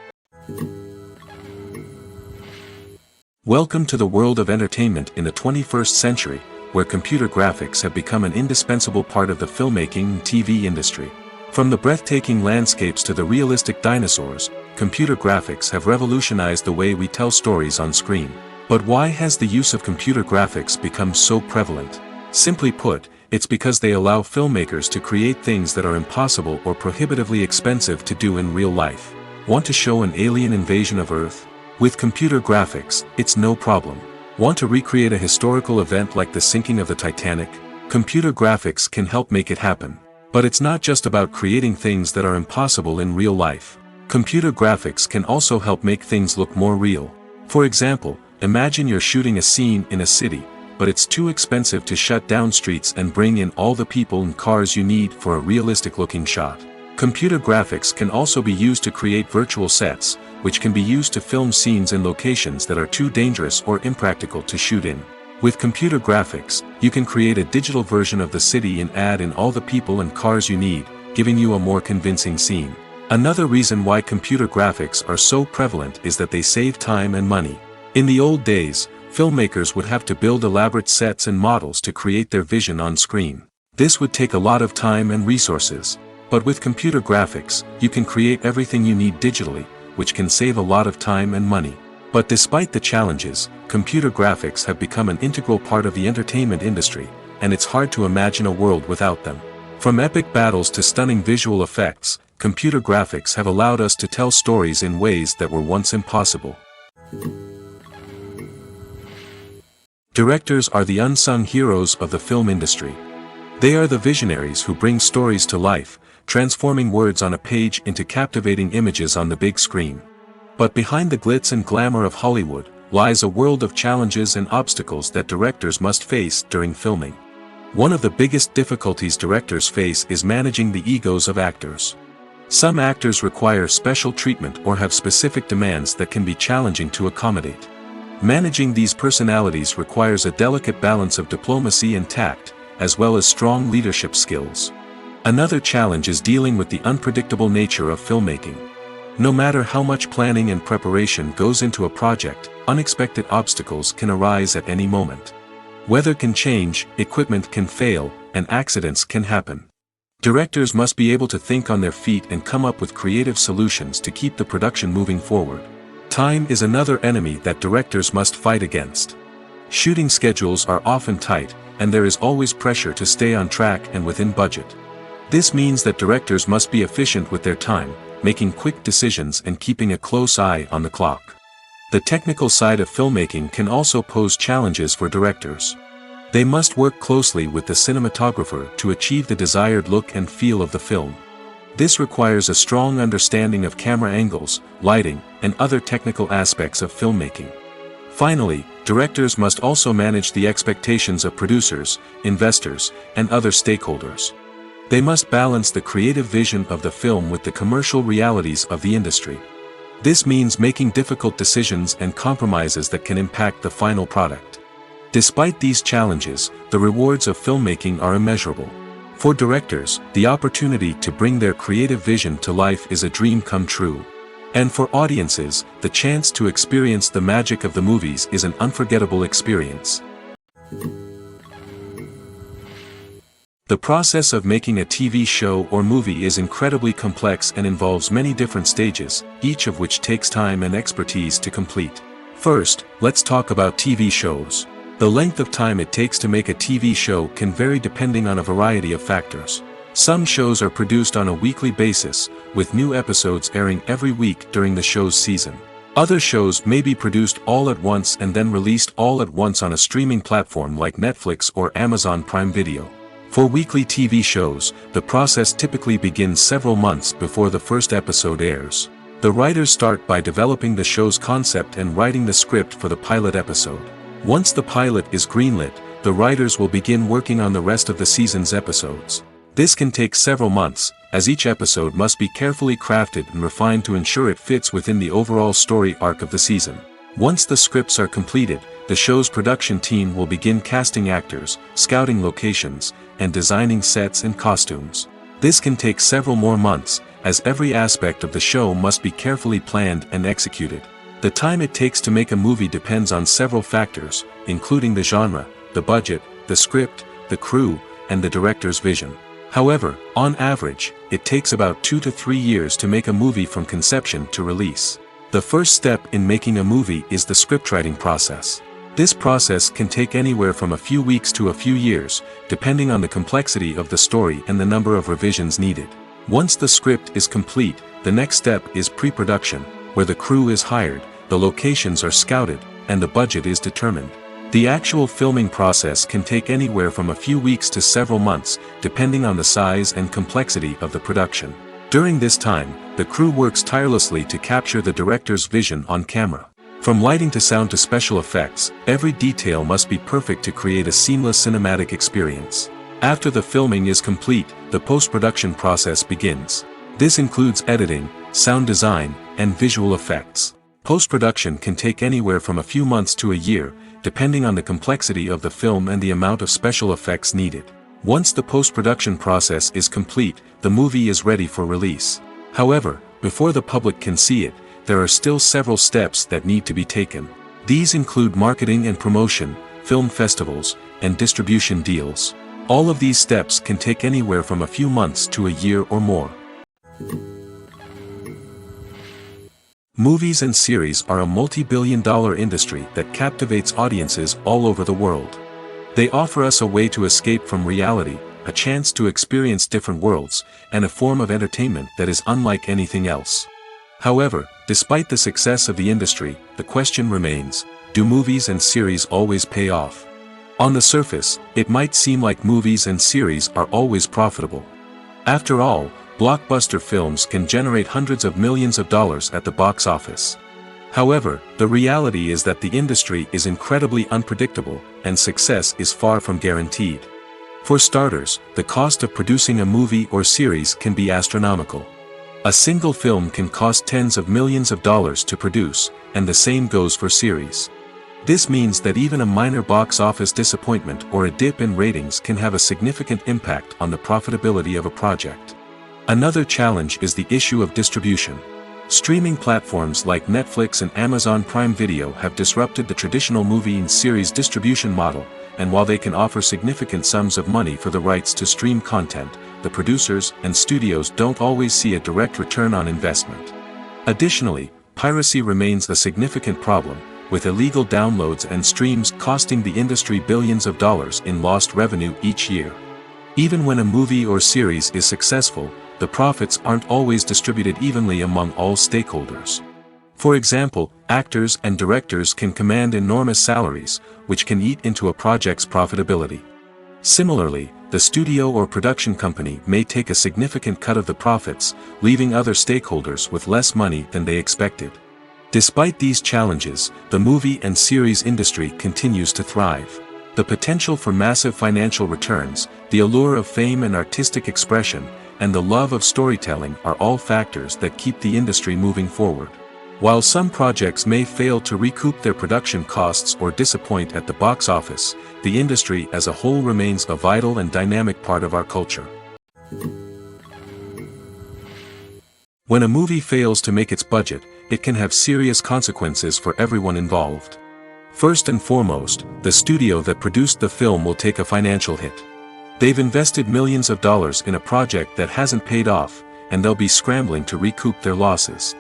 Welcome to the world of entertainment in the 21st century, where computer graphics have become an indispensable part of the filmmaking and TV industry. From the breathtaking landscapes to the realistic dinosaurs, computer graphics have revolutionized the way we tell stories on screen. But why has the use of computer graphics become so prevalent? Simply put, it's because they allow filmmakers to create things that are impossible or prohibitively expensive to do in real life. Want to show an alien invasion of Earth? With computer graphics, it's no problem. Want to recreate a historical event like the sinking of the Titanic? Computer graphics can help make it happen. But it's not just about creating things that are impossible in real life. Computer graphics can also help make things look more real. For example, imagine you're shooting a scene in a city, but it's too expensive to shut down streets and bring in all the people and cars you need for a realistic-looking shot. Computer graphics can also be used to create virtual sets, which can be used to film scenes in locations that are too dangerous or impractical to shoot in. With computer graphics, you can create a digital version of the city and add in all the people and cars you need, giving you a more convincing scene. Another reason why computer graphics are so prevalent is that they save time and money. In the old days, filmmakers would have to build elaborate sets and models to create their vision on screen. This would take a lot of time and resources. But with computer graphics, you can create everything you need digitally, which can save a lot of time and money. But despite the challenges, computer graphics have become an integral part of the entertainment industry, and it's hard to imagine a world without them. From epic battles to stunning visual effects, computer graphics have allowed us to tell stories in ways that were once impossible. Directors are the unsung heroes of the film industry. They are the visionaries who bring stories to life, transforming words on a page into captivating images on the big screen. But behind the glitz and glamour of Hollywood, lies a world of challenges and obstacles that directors must face during filming. One of the biggest difficulties directors face is managing the egos of actors. Some actors require special treatment or have specific demands that can be challenging to accommodate. Managing these personalities requires a delicate balance of diplomacy and tact, as well as strong leadership skills. Another challenge is dealing with the unpredictable nature of filmmaking. No matter how much planning and preparation goes into a project, unexpected obstacles can arise at any moment. Weather can change, equipment can fail, and accidents can happen. Directors must be able to think on their feet and come up with creative solutions to keep the production moving forward. Time is another enemy that directors must fight against. Shooting schedules are often tight, and there is always pressure to stay on track and within budget. This means that directors must be efficient with their time, making quick decisions and keeping a close eye on the clock. The technical side of filmmaking can also pose challenges for directors. They must work closely with the cinematographer to achieve the desired look and feel of the film. This requires a strong understanding of camera angles, lighting, and other technical aspects of filmmaking. Finally, directors must also manage the expectations of producers, investors, and other stakeholders. They must balance the creative vision of the film with the commercial realities of the industry. This means making difficult decisions and compromises that can impact the final product. Despite these challenges, the rewards of filmmaking are immeasurable. For directors, the opportunity to bring their creative vision to life is a dream come true. And for audiences, the chance to experience the magic of the movies is an unforgettable experience. The process of making a TV show or movie is incredibly complex and involves many different stages, each of which takes time and expertise to complete. First, let's talk about TV shows. The length of time it takes to make a TV show can vary depending on a variety of factors. Some shows are produced on a weekly basis, with new episodes airing every week during the show's season. Other shows may be produced all at once and then released all at once on a streaming platform like Netflix or Amazon Prime Video. For weekly TV shows, the process typically begins several months before the first episode airs. The writers start by developing the show's concept and writing the script for the pilot episode. Once the pilot is greenlit, the writers will begin working on the rest of the season's episodes. This can take several months, as each episode must be carefully crafted and refined to ensure it fits within the overall story arc of the season. Once the scripts are completed, the show's production team will begin casting actors, scouting locations, and designing sets and costumes. This can take several more months, as every aspect of the show must be carefully planned and executed. The time it takes to make a movie depends on several factors, including the genre, the budget, the script, the crew, and the director's vision. However, on average, it takes about 2 to 3 years to make a movie from conception to release. The first step in making a movie is the scriptwriting process. This process can take anywhere from a few weeks to a few years, depending on the complexity of the story and the number of revisions needed. Once the script is complete, the next step is pre-production, where the crew is hired, the locations are scouted, and the budget is determined. The actual filming process can take anywhere from a few weeks to several months, depending on the size and complexity of the production. During this time, the crew works tirelessly to capture the director's vision on camera. From lighting to sound to special effects, every detail must be perfect to create a seamless cinematic experience. After the filming is complete, the post-production process begins. This includes editing, sound design, and visual effects. Post-production can take anywhere from a few months to a year, depending on the complexity of the film and the amount of special effects needed. Once the post-production process is complete, the movie is ready for release. However, before the public can see it, there are still several steps that need to be taken. These include marketing and promotion, film festivals, and distribution deals. All of these steps can take anywhere from a few months to a year or more. Movies and series are a multi-billion-dollar industry that captivates audiences all over the world. They offer us a way to escape from reality, a chance to experience different worlds, and a form of entertainment that is unlike anything else. However, despite the success of the industry, the question remains, do movies and series always pay off? On the surface, it might seem like movies and series are always profitable. After all, blockbuster films can generate hundreds of millions of dollars at the box office. However, the reality is that the industry is incredibly unpredictable, and success is far from guaranteed. For starters, the cost of producing a movie or series can be astronomical. A single film can cost tens of millions of dollars to produce, and the same goes for series. This means that even a minor box office disappointment or a dip in ratings can have a significant impact on the profitability of a project. Another challenge is the issue of distribution. Streaming platforms like Netflix and Amazon Prime Video have disrupted the traditional movie and series distribution model, and while they can offer significant sums of money for the rights to stream content, the producers and studios don't always see a direct return on investment. Additionally, piracy remains a significant problem, with illegal downloads and streams costing the industry billions of dollars in lost revenue each year. Even when a movie or series is successful, the profits aren't always distributed evenly among all stakeholders. For example, actors and directors can command enormous salaries, which can eat into a project's profitability. Similarly, the studio or production company may take a significant cut of the profits, leaving other stakeholders with less money than they expected. Despite these challenges, the movie and series industry continues to thrive. The potential for massive financial returns, the allure of fame and artistic expression, and the love of storytelling are all factors that keep the industry moving forward. While some projects may fail to recoup their production costs or disappoint at the box office, the industry as a whole remains a vital and dynamic part of our culture. When a movie fails to make its budget, it can have serious consequences for everyone involved. First and foremost, the studio that produced the film will take a financial hit. They've invested millions of dollars in a project that hasn't paid off, and they'll be scrambling to recoup their losses.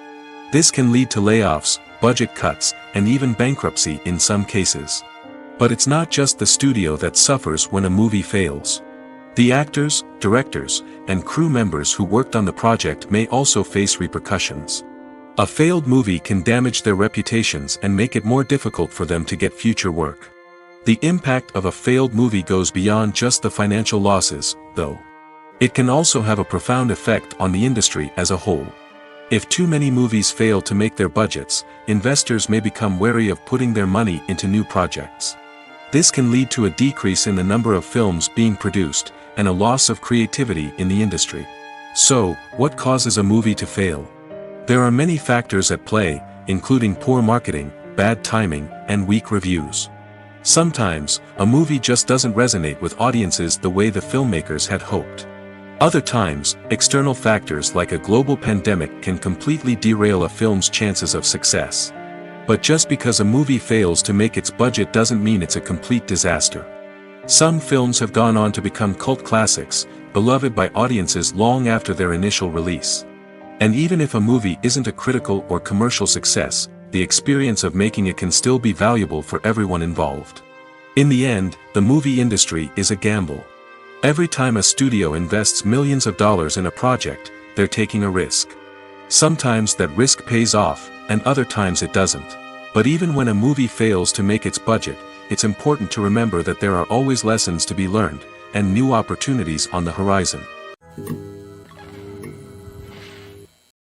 This can lead to layoffs, budget cuts, and even bankruptcy in some cases. But it's not just the studio that suffers when a movie fails. The actors, directors, and crew members who worked on the project may also face repercussions. A failed movie can damage their reputations and make it more difficult for them to get future work. The impact of a failed movie goes beyond just the financial losses, though. It can also have a profound effect on the industry as a whole. If too many movies fail to make their budgets, investors may become wary of putting their money into new projects. This can lead to a decrease in the number of films being produced, and a loss of creativity in the industry. So, what causes a movie to fail? There are many factors at play, including poor marketing, bad timing, and weak reviews. Sometimes, a movie just doesn't resonate with audiences the way the filmmakers had hoped. Other times, external factors like a global pandemic can completely derail a film's chances of success. But just because a movie fails to make its budget doesn't mean it's a complete disaster. Some films have gone on to become cult classics, beloved by audiences long after their initial release. And even if a movie isn't a critical or commercial success, the experience of making it can still be valuable for everyone involved. In the end, the movie industry is a gamble. Every time a studio invests millions of dollars in a project, they're taking a risk. Sometimes that risk pays off, and other times it doesn't. But even when a movie fails to make its budget, it's important to remember that there are always lessons to be learned, and new opportunities on the horizon.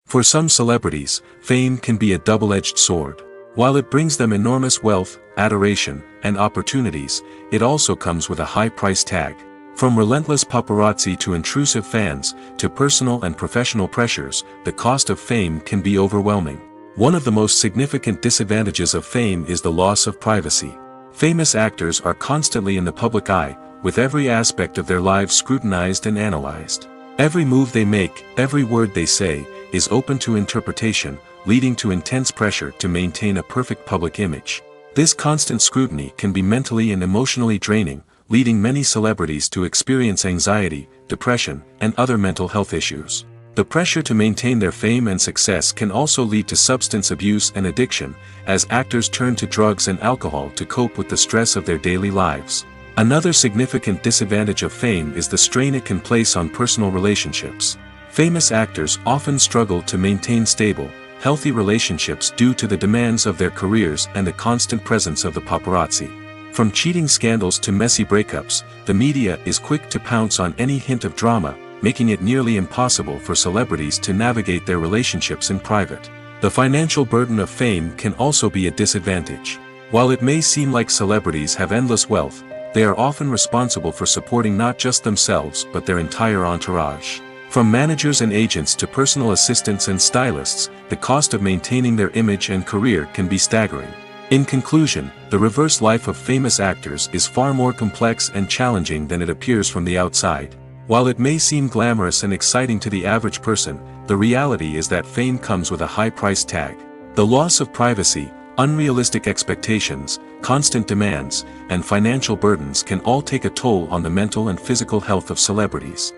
For some celebrities, fame can be a double-edged sword. While it brings them enormous wealth, adoration, and opportunities, it also comes with a high price tag. From relentless paparazzi to intrusive fans, to personal and professional pressures, the cost of fame can be overwhelming. One of the most significant disadvantages of fame is the loss of privacy. Famous actors are constantly in the public eye, with every aspect of their lives scrutinized and analyzed. Every move they make, every word they say, is open to interpretation, leading to intense pressure to maintain a perfect public image. This constant scrutiny can be mentally and emotionally draining, leading many celebrities to experience anxiety, depression, and other mental health issues. The pressure to maintain their fame and success can also lead to substance abuse and addiction, as actors turn to drugs and alcohol to cope with the stress of their daily lives. Another significant disadvantage of fame is the strain it can place on personal relationships. Famous actors often struggle to maintain stable, healthy relationships due to the demands of their careers and the constant presence of the paparazzi. From cheating scandals to messy breakups, the media is quick to pounce on any hint of drama, making it nearly impossible for celebrities to navigate their relationships in private. The financial burden of fame can also be a disadvantage. While it may seem like celebrities have endless wealth, they are often responsible for supporting not just themselves but their entire entourage. From managers and agents to personal assistants and stylists, the cost of maintaining their image and career can be staggering. In conclusion, the reverse life of famous actors is far more complex and challenging than it appears from the outside. While it may seem glamorous and exciting to the average person, the reality is that fame comes with a high price tag. The loss of privacy, unrealistic expectations, constant demands, and financial burdens can all take a toll on the mental and physical health of celebrities.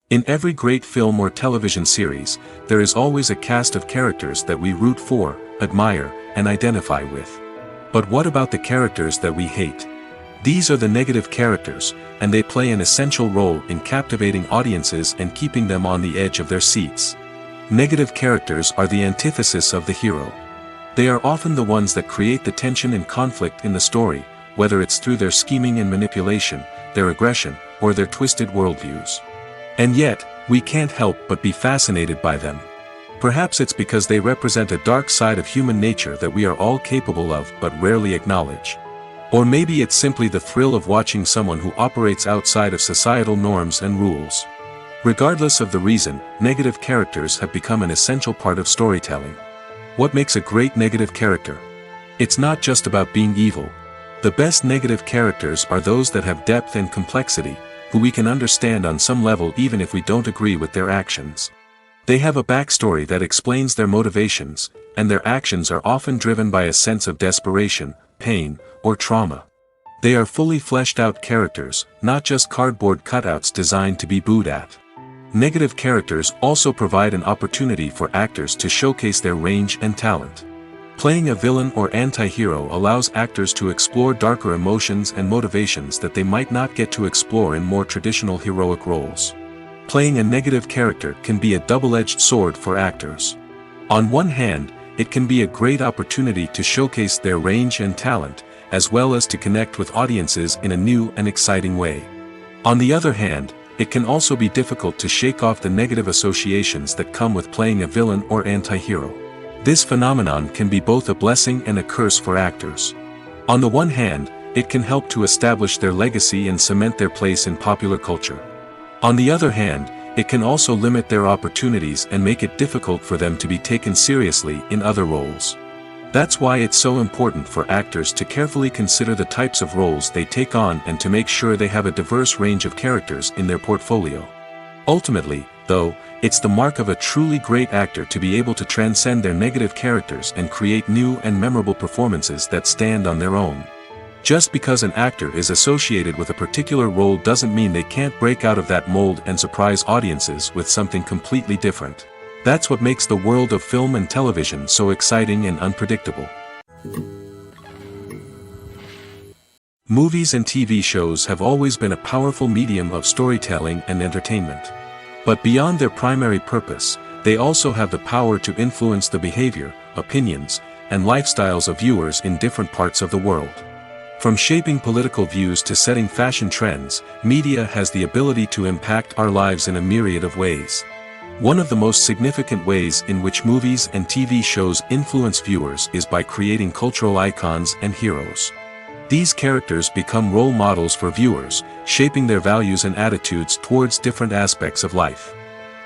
In every great film or television series, there is always a cast of characters that we root for, admire, and identify with. But what about the characters that we hate? These are the negative characters, and they play an essential role in captivating audiences and keeping them on the edge of their seats. Negative characters are the antithesis of the hero. They are often the ones that create the tension and conflict in the story, whether it's through their scheming and manipulation, their aggression, or their twisted worldviews. And yet, we can't help but be fascinated by them. Perhaps it's because they represent a dark side of human nature that we are all capable of but rarely acknowledge. Or maybe it's simply the thrill of watching someone who operates outside of societal norms and rules. Regardless of the reason, negative characters have become an essential part of storytelling. What makes a great negative character? It's not just about being evil. The best negative characters are those that have depth and complexity, who we can understand on some level even if we don't agree with their actions. They have a backstory that explains their motivations, and their actions are often driven by a sense of desperation, pain, or trauma. They are fully fleshed out characters, not just cardboard cutouts designed to be booed at. Negative characters also provide an opportunity for actors to showcase their range and talent. Playing a villain or anti-hero allows actors to explore darker emotions and motivations that they might not get to explore in more traditional heroic roles. Playing a negative character can be a double-edged sword for actors. On one hand, it can be a great opportunity to showcase their range and talent, as well as to connect with audiences in a new and exciting way. On the other hand, it can also be difficult to shake off the negative associations that come with playing a villain or anti-hero. This phenomenon can be both a blessing and a curse for actors. On the one hand, it can help to establish their legacy and cement their place in popular culture. On the other hand, it can also limit their opportunities and make it difficult for them to be taken seriously in other roles. That's why it's so important for actors to carefully consider the types of roles they take on and to make sure they have a diverse range of characters in their portfolio. Ultimately, though, it's the mark of a truly great actor to be able to transcend their negative characters and create new and memorable performances that stand on their own. Just because an actor is associated with a particular role doesn't mean they can't break out of that mold and surprise audiences with something completely different. That's what makes the world of film and television so exciting and unpredictable. Movies and TV shows have always been a powerful medium of storytelling and entertainment. But beyond their primary purpose, they also have the power to influence the behavior, opinions, and lifestyles of viewers in different parts of the world. From shaping political views to setting fashion trends, media has the ability to impact our lives in a myriad of ways. One of the most significant ways in which movies and TV shows influence viewers is by creating cultural icons and heroes. These characters become role models for viewers, shaping their values and attitudes towards different aspects of life.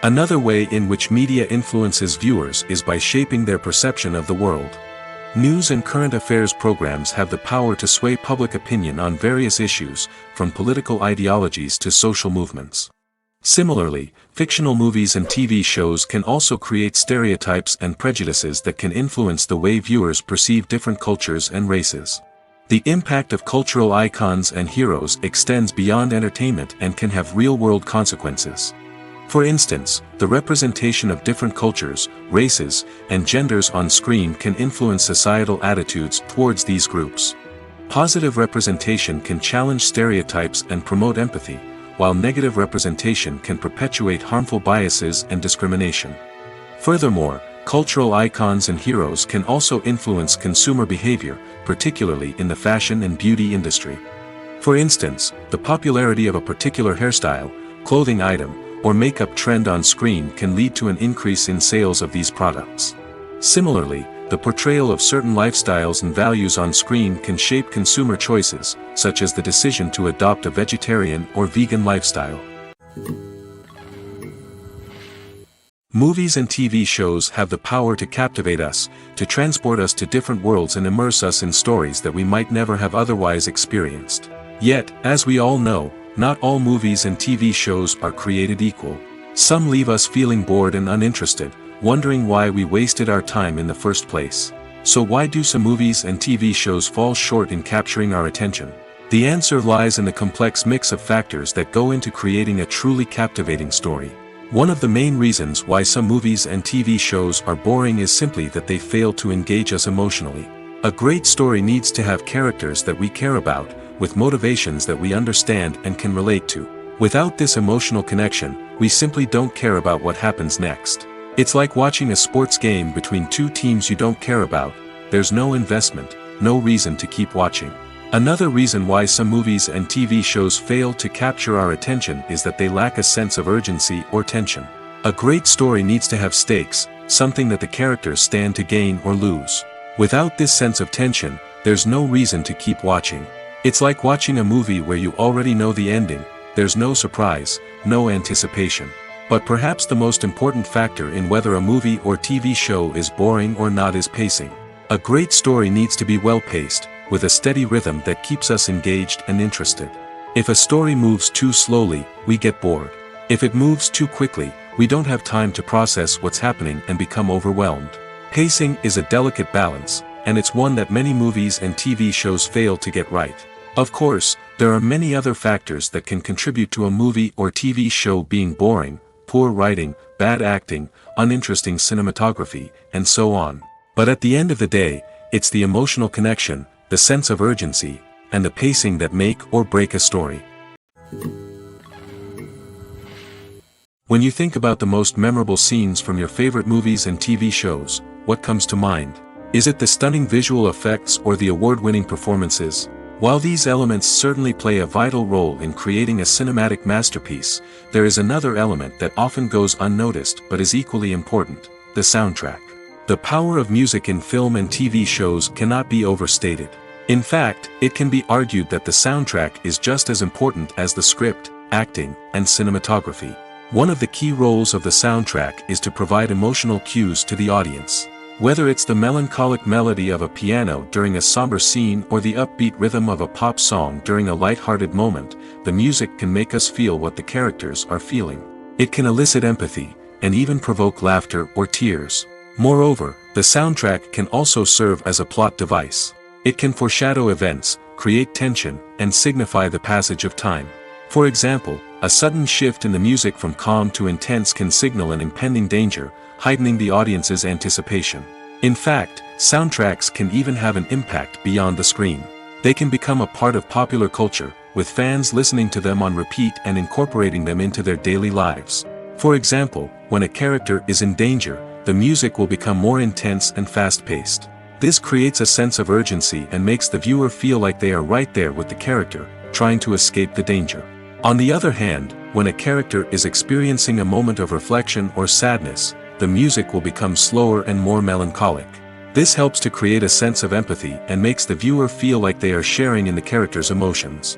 Another way in which media influences viewers is by shaping their perception of the world. News and current affairs programs have the power to sway public opinion on various issues, from political ideologies to social movements. Similarly, fictional movies and TV shows can also create stereotypes and prejudices that can influence the way viewers perceive different cultures and races. The impact of cultural icons and heroes extends beyond entertainment and can have real-world consequences. For instance, the representation of different cultures, races, and genders on screen can influence societal attitudes towards these groups. Positive representation can challenge stereotypes and promote empathy, while negative representation can perpetuate harmful biases and discrimination. Furthermore, cultural icons and heroes can also influence consumer behavior, particularly in the fashion and beauty industry. For instance, the popularity of a particular hairstyle, clothing item, or makeup trend on screen can lead to an increase in sales of these products. Similarly, the portrayal of certain lifestyles and values on screen can shape consumer choices, such as the decision to adopt a vegetarian or vegan lifestyle. Movies and TV shows have the power to captivate us, to transport us to different worlds and immerse us in stories that we might never have otherwise experienced. Yet, as we all know, not all movies and TV shows are created equal. Some leave us feeling bored and uninterested, wondering why we wasted our time in the first place. So why do some movies and TV shows fall short in capturing our attention? The answer lies in the complex mix of factors that go into creating a truly captivating story. One of the main reasons why some movies and TV shows are boring is simply that they fail to engage us emotionally. A great story needs to have characters that we care about, with motivations that we understand and can relate to. Without this emotional connection, we simply don't care about what happens next. It's like watching a sports game between two teams you don't care about. There's no investment, no reason to keep watching. Another reason why some movies and TV shows fail to capture our attention is that they lack a sense of urgency or tension. A great story needs to have stakes, something that the characters stand to gain or lose. Without this sense of tension, there's no reason to keep watching. It's like watching a movie where you already know the ending. There's no surprise, no anticipation. But perhaps the most important factor in whether a movie or TV show is boring or not is pacing. A great story needs to be well-paced, with a steady rhythm that keeps us engaged and interested. If a story moves too slowly, we get bored. If it moves too quickly, we don't have time to process what's happening and become overwhelmed. Pacing is a delicate balance, and it's one that many movies and TV shows fail to get right. Of course, there are many other factors that can contribute to a movie or TV show being boring: poor writing, bad acting, uninteresting cinematography, and so on. But at the end of the day, it's the emotional connection, the sense of urgency, and the pacing that make or break a story. When you think about the most memorable scenes from your favorite movies and TV shows, what comes to mind? Is it the stunning visual effects or the award-winning performances? While these elements certainly play a vital role in creating a cinematic masterpiece, there is another element that often goes unnoticed but is equally important: the soundtrack. The power of music in film and TV shows cannot be overstated. In fact, it can be argued that the soundtrack is just as important as the script, acting, and cinematography. One of the key roles of the soundtrack is to provide emotional cues to the audience. Whether it's the melancholic melody of a piano during a somber scene or the upbeat rhythm of a pop song during a light-hearted moment, the music can make us feel what the characters are feeling. It can elicit empathy, and even provoke laughter or tears. Moreover, the soundtrack can also serve as a plot device. It can foreshadow events, create tension, and signify the passage of time. For example, a sudden shift in the music from calm to intense can signal an impending danger, heightening the audience's anticipation. In fact, soundtracks can even have an impact beyond the screen. They can become a part of popular culture, with fans listening to them on repeat and incorporating them into their daily lives. For example, when a character is in danger, the music will become more intense and fast-paced. This creates a sense of urgency and makes the viewer feel like they are right there with the character, trying to escape the danger. On the other hand, when a character is experiencing a moment of reflection or sadness, the music will become slower and more melancholic. This helps to create a sense of empathy and makes the viewer feel like they are sharing in the character's emotions.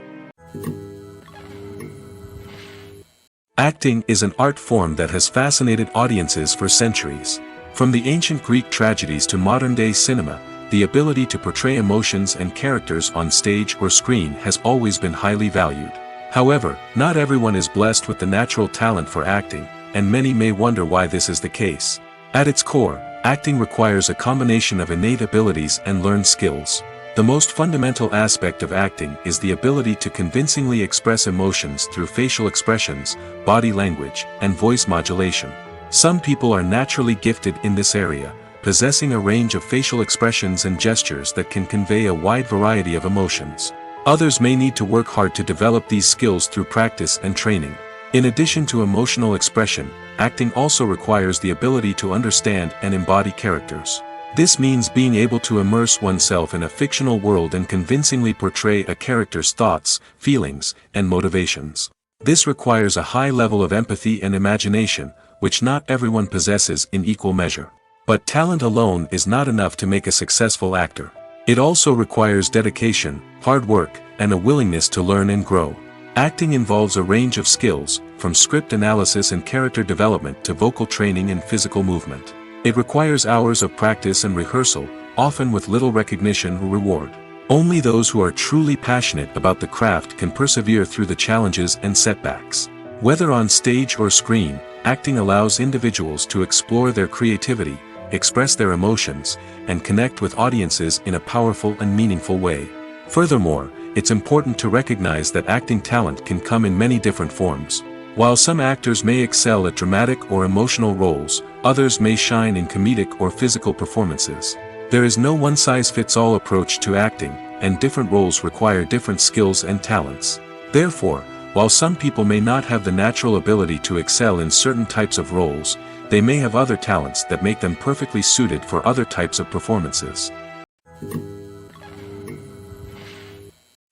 Acting is an art form that has fascinated audiences for centuries. From the ancient Greek tragedies to modern-day cinema, the ability to portray emotions and characters on stage or screen has always been highly valued. However, not everyone is blessed with the natural talent for acting, and many may wonder why this is the case. At its core, acting requires a combination of innate abilities and learned skills. The most fundamental aspect of acting is the ability to convincingly express emotions through facial expressions, body language, and voice modulation. Some people are naturally gifted in this area, possessing a range of facial expressions and gestures that can convey a wide variety of emotions. Others may need to work hard to develop these skills through practice and training. In addition to emotional expression, acting also requires the ability to understand and embody characters. This means being able to immerse oneself in a fictional world and convincingly portray a character's thoughts, feelings, and motivations. This requires a high level of empathy and imagination, which not everyone possesses in equal measure. But talent alone is not enough to make a successful actor. It also requires dedication, hard work, and a willingness to learn and grow. Acting involves a range of skills, from script analysis and character development to vocal training and physical movement. It requires hours of practice and rehearsal, often with little recognition or reward. Only those who are truly passionate about the craft can persevere through the challenges and setbacks. Whether on stage or screen, acting allows individuals to explore their creativity, express their emotions, and connect with audiences in a powerful and meaningful way. Furthermore, it's important to recognize that acting talent can come in many different forms. While some actors may excel at dramatic or emotional roles, others may shine in comedic or physical performances. There is no one-size-fits-all approach to acting, and different roles require different skills and talents. Therefore, while some people may not have the natural ability to excel in certain types of roles, they may have other talents that make them perfectly suited for other types of performances.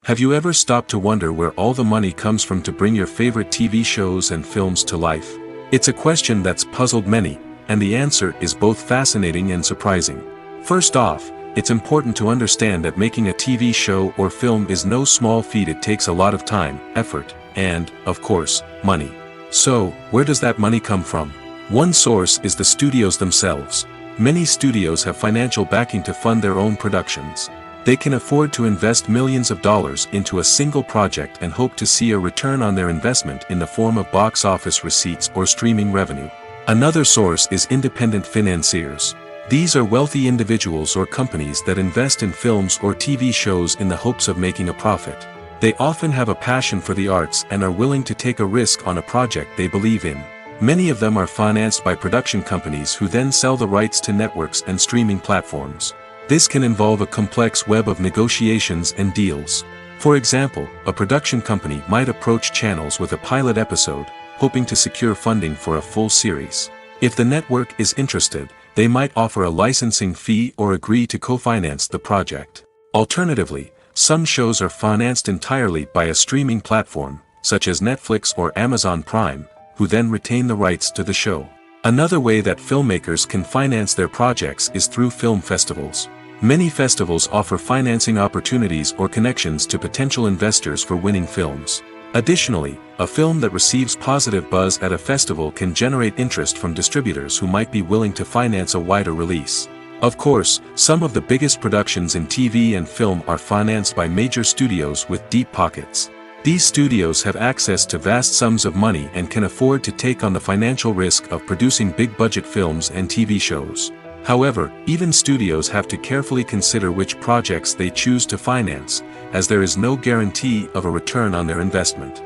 Have you ever stopped to wonder where all the money comes from to bring your favorite TV shows and films to life? It's a question that's puzzled many, and the answer is both fascinating and surprising. First off, it's important to understand that making a TV show or film is no small feat. It takes a lot of time, effort, and, of course, money. So, where does that money come from? One source is the studios themselves. Many studios have financial backing to fund their own productions. They can afford to invest millions of dollars into a single project and hope to see a return on their investment in the form of box office receipts or streaming revenue. Another source is independent financiers. These are wealthy individuals or companies that invest in films or TV shows in the hopes of making a profit. They often have a passion for the arts and are willing to take a risk on a project they believe in. Many of them are financed by production companies who then sell the rights to networks and streaming platforms. This can involve a complex web of negotiations and deals. For example, a production company might approach channels with a pilot episode, hoping to secure funding for a full series. If the network is interested, they might offer a licensing fee or agree to co-finance the project. Alternatively, some shows are financed entirely by a streaming platform, such as Netflix or Amazon Prime, who then retain the rights to the show. Another way that filmmakers can finance their projects is through film festivals. Many festivals offer financing opportunities or connections to potential investors for winning films. Additionally, a film that receives positive buzz at a festival can generate interest from distributors who might be willing to finance a wider release. Of course, some of the biggest productions in TV and film are financed by major studios with deep pockets. These studios have access to vast sums of money and can afford to take on the financial risk of producing big-budget films and TV shows. However, even studios have to carefully consider which projects they choose to finance, as there is no guarantee of a return on their investment.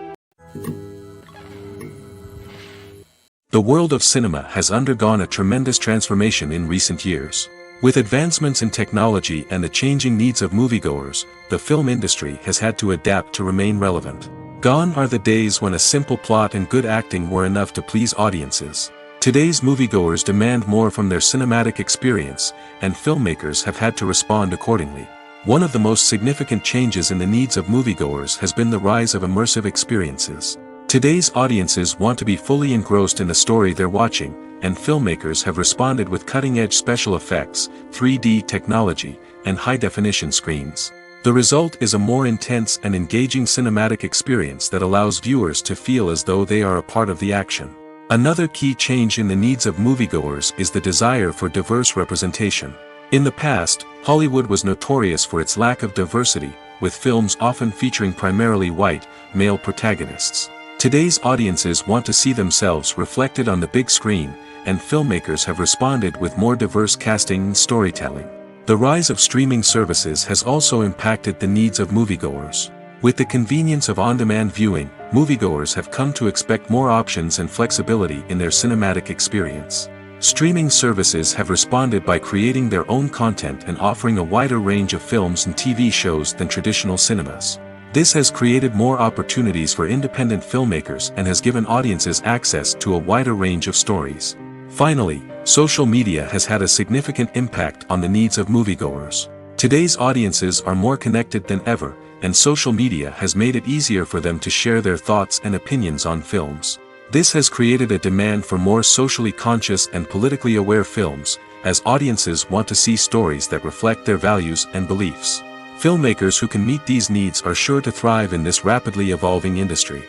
The world of cinema has undergone a tremendous transformation in recent years. With advancements in technology and the changing needs of moviegoers, the film industry has had to adapt to remain relevant. Gone are the days when a simple plot and good acting were enough to please audiences. Today's moviegoers demand more from their cinematic experience, and filmmakers have had to respond accordingly. One of the most significant changes in the needs of moviegoers has been the rise of immersive experiences. Today's audiences want to be fully engrossed in the story they're watching, and filmmakers have responded with cutting-edge special effects, 3D technology, and high-definition screens. The result is a more intense and engaging cinematic experience that allows viewers to feel as though they are a part of the action. Another key change in the needs of moviegoers is the desire for diverse representation. In the past, Hollywood was notorious for its lack of diversity, with films often featuring primarily white, male protagonists. Today's audiences want to see themselves reflected on the big screen, and filmmakers have responded with more diverse casting and storytelling. The rise of streaming services has also impacted the needs of moviegoers. With the convenience of on-demand viewing, moviegoers have come to expect more options and flexibility in their cinematic experience. Streaming services have responded by creating their own content and offering a wider range of films and TV shows than traditional cinemas. This has created more opportunities for independent filmmakers and has given audiences access to a wider range of stories. Finally, social media has had a significant impact on the needs of moviegoers. Today's audiences are more connected than ever, and social media has made it easier for them to share their thoughts and opinions on films. This has created a demand for more socially conscious and politically aware films, as audiences want to see stories that reflect their values and beliefs. Filmmakers who can meet these needs are sure to thrive in this rapidly evolving industry.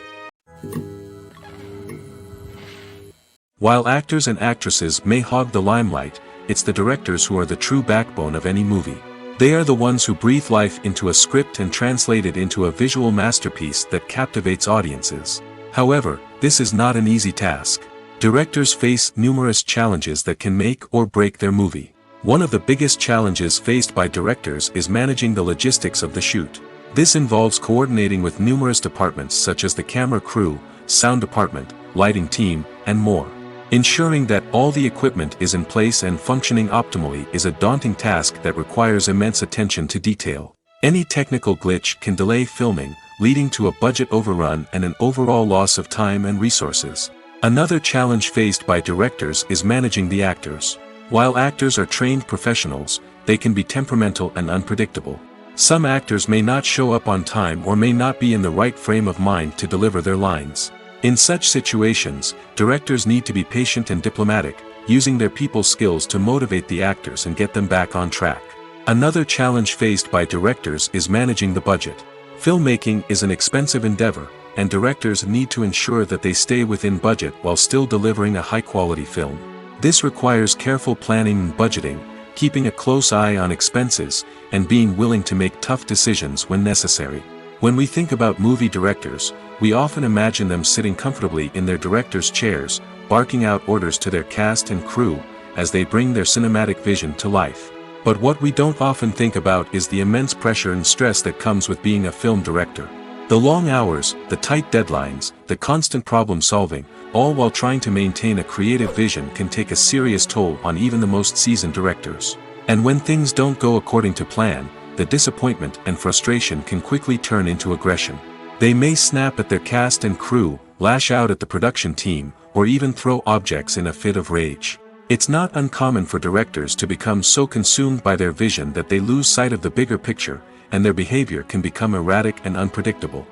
While actors and actresses may hog the limelight, it's the directors who are the true backbone of any movie. They are the ones who breathe life into a script and translate it into a visual masterpiece that captivates audiences. However, this is not an easy task. Directors face numerous challenges that can make or break their movie. One of the biggest challenges faced by directors is managing the logistics of the shoot. This involves coordinating with numerous departments such as the camera crew, sound department, lighting team, and more. Ensuring that all the equipment is in place and functioning optimally is a daunting task that requires immense attention to detail. Any technical glitch can delay filming, leading to a budget overrun and an overall loss of time and resources. Another challenge faced by directors is managing the actors. While actors are trained professionals, they can be temperamental and unpredictable. Some actors may not show up on time or may not be in the right frame of mind to deliver their lines. In such situations, directors need to be patient and diplomatic, using their people skills to motivate the actors and get them back on track. Another challenge faced by directors is managing the budget. Filmmaking is an expensive endeavor, and directors need to ensure that they stay within budget while still delivering a high-quality film. This requires careful planning and budgeting, keeping a close eye on expenses, and being willing to make tough decisions when necessary. When we think about movie directors, we often imagine them sitting comfortably in their director's chairs, barking out orders to their cast and crew, as they bring their cinematic vision to life. But what we don't often think about is the immense pressure and stress that comes with being a film director. The long hours, the tight deadlines, the constant problem solving, all while trying to maintain a creative vision can take a serious toll on even the most seasoned directors. And when things don't go according to plan, the disappointment and frustration can quickly turn into aggression. They may snap at their cast and crew, lash out at the production team, or even throw objects in a fit of rage. It's not uncommon for directors to become so consumed by their vision that they lose sight of the bigger picture, and their behavior can become erratic and unpredictable.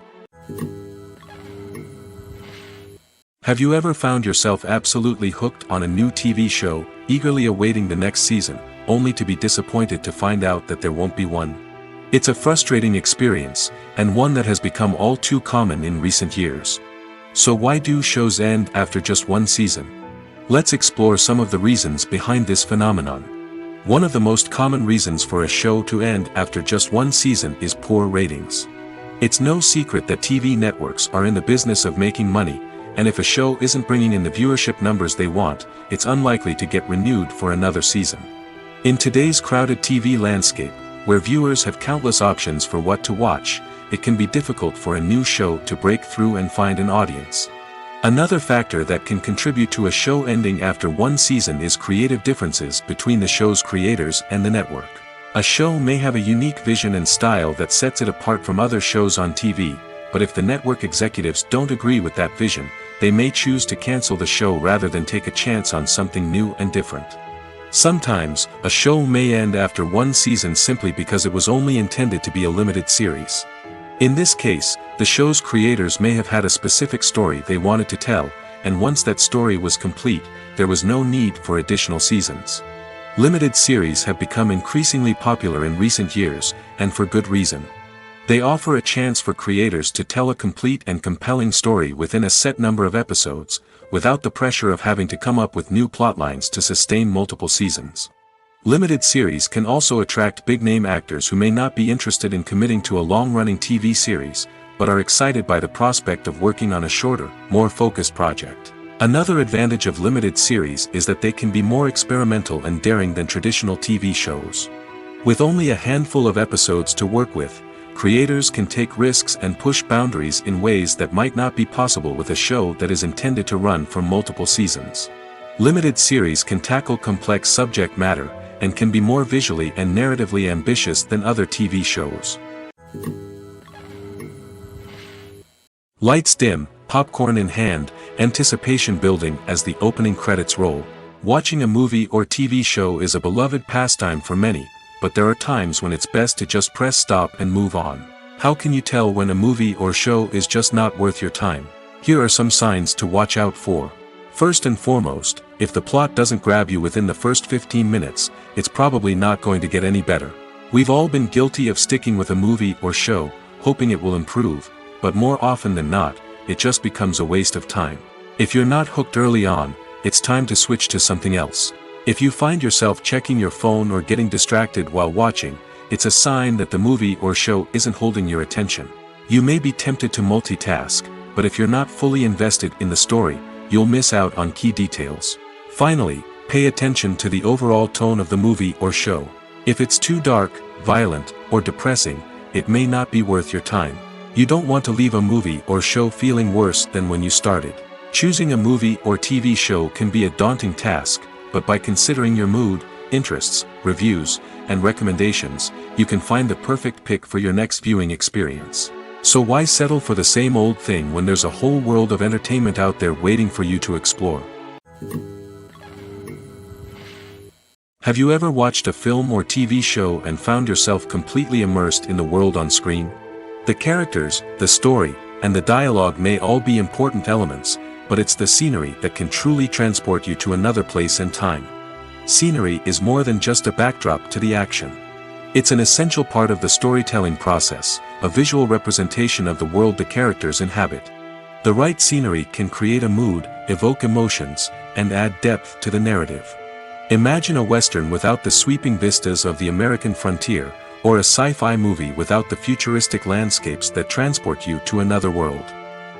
Have you ever found yourself absolutely hooked on a new TV show, eagerly awaiting the next season, only to be disappointed to find out that there won't be one? It's a frustrating experience, and one that has become all too common in recent years. So why do shows end after just one season? Let's explore some of the reasons behind this phenomenon. One of the most common reasons for a show to end after just one season is poor ratings. It's no secret that TV networks are in the business of making money, and if a show isn't bringing in the viewership numbers they want, it's unlikely to get renewed for another season. In today's crowded TV landscape, where viewers have countless options for what to watch, it can be difficult for a new show to break through and find an audience. Another factor that can contribute to a show ending after one season is creative differences between the show's creators and the network. A show may have a unique vision and style that sets it apart from other shows on TV, but if the network executives don't agree with that vision, they may choose to cancel the show rather than take a chance on something new and different. Sometimes, a show may end after one season simply because it was only intended to be a limited series. In this case, the show's creators may have had a specific story they wanted to tell, and once that story was complete, there was no need for additional seasons. Limited series have become increasingly popular in recent years, and for good reason. They offer a chance for creators to tell a complete and compelling story within a set number of episodes, without the pressure of having to come up with new plotlines to sustain multiple seasons. Limited series can also attract big-name actors who may not be interested in committing to a long-running TV series, but are excited by the prospect of working on a shorter, more focused project. Another advantage of limited series is that they can be more experimental and daring than traditional TV shows. With only a handful of episodes to work with, creators can take risks and push boundaries in ways that might not be possible with a show that is intended to run for multiple seasons. Limited series can tackle complex subject matter, and can be more visually and narratively ambitious than other TV shows. Lights dim, popcorn in hand, anticipation building as the opening credits roll. Watching a movie or TV show is a beloved pastime for many, but there are times when it's best to just press stop and move on. How can you tell when a movie or show is just not worth your time? Here are some signs to watch out for. First and foremost, if the plot doesn't grab you within the first 15 minutes, it's probably not going to get any better. We've all been guilty of sticking with a movie or show, hoping it will improve, but more often than not, it just becomes a waste of time. If you're not hooked early on, it's time to switch to something else. If you find yourself checking your phone or getting distracted while watching, it's a sign that the movie or show isn't holding your attention. You may be tempted to multitask, but if you're not fully invested in the story, you'll miss out on key details. Finally, pay attention to the overall tone of the movie or show. If it's too dark, violent, or depressing, it may not be worth your time. You don't want to leave a movie or show feeling worse than when you started. Choosing a movie or TV show can be a daunting task, but by considering your mood, interests, reviews, and recommendations, you can find the perfect pick for your next viewing experience. So why settle for the same old thing when there's a whole world of entertainment out there waiting for you to explore? Have you ever watched a film or TV show and found yourself completely immersed in the world on screen? The characters, the story, and the dialogue may all be important elements, but it's the scenery that can truly transport you to another place and time. Scenery is more than just a backdrop to the action. It's an essential part of the storytelling process, a visual representation of the world the characters inhabit. The right scenery can create a mood, evoke emotions, and add depth to the narrative. Imagine a Western without the sweeping vistas of the American frontier, or a sci-fi movie without the futuristic landscapes that transport you to another world.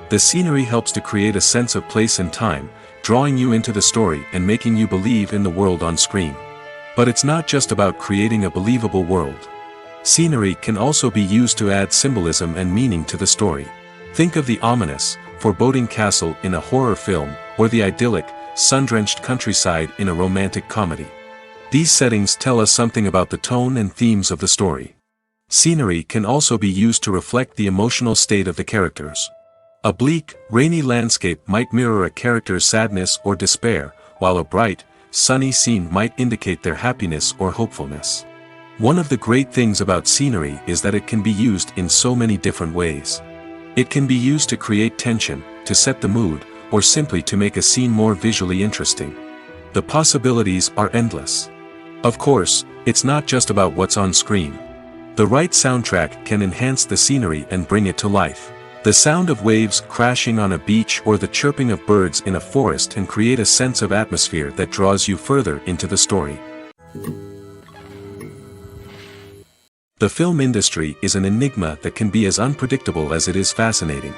The scenery helps to create a sense of place and time, drawing you into the story and making you believe in the world on screen. But it's not just about creating a believable world. Scenery can also be used to add symbolism and meaning to the story. Think of the ominous, foreboding castle in a horror film, or the idyllic, sun-drenched countryside in a romantic comedy. These settings tell us something about the tone and themes of the story. Scenery can also be used to reflect the emotional state of the characters. A bleak, rainy landscape might mirror a character's sadness or despair, while a bright, sunny scene might indicate their happiness or hopefulness. One of the great things about scenery is that it can be used in so many different ways. It can be used to create tension, to set the mood, or simply to make a scene more visually interesting. The possibilities are endless. Of course, it's not just about what's on screen. The right soundtrack can enhance the scenery and bring it to life. The sound of waves crashing on a beach or the chirping of birds in a forest can create a sense of atmosphere that draws you further into the story. The film industry is an enigma that can be as unpredictable as it is fascinating.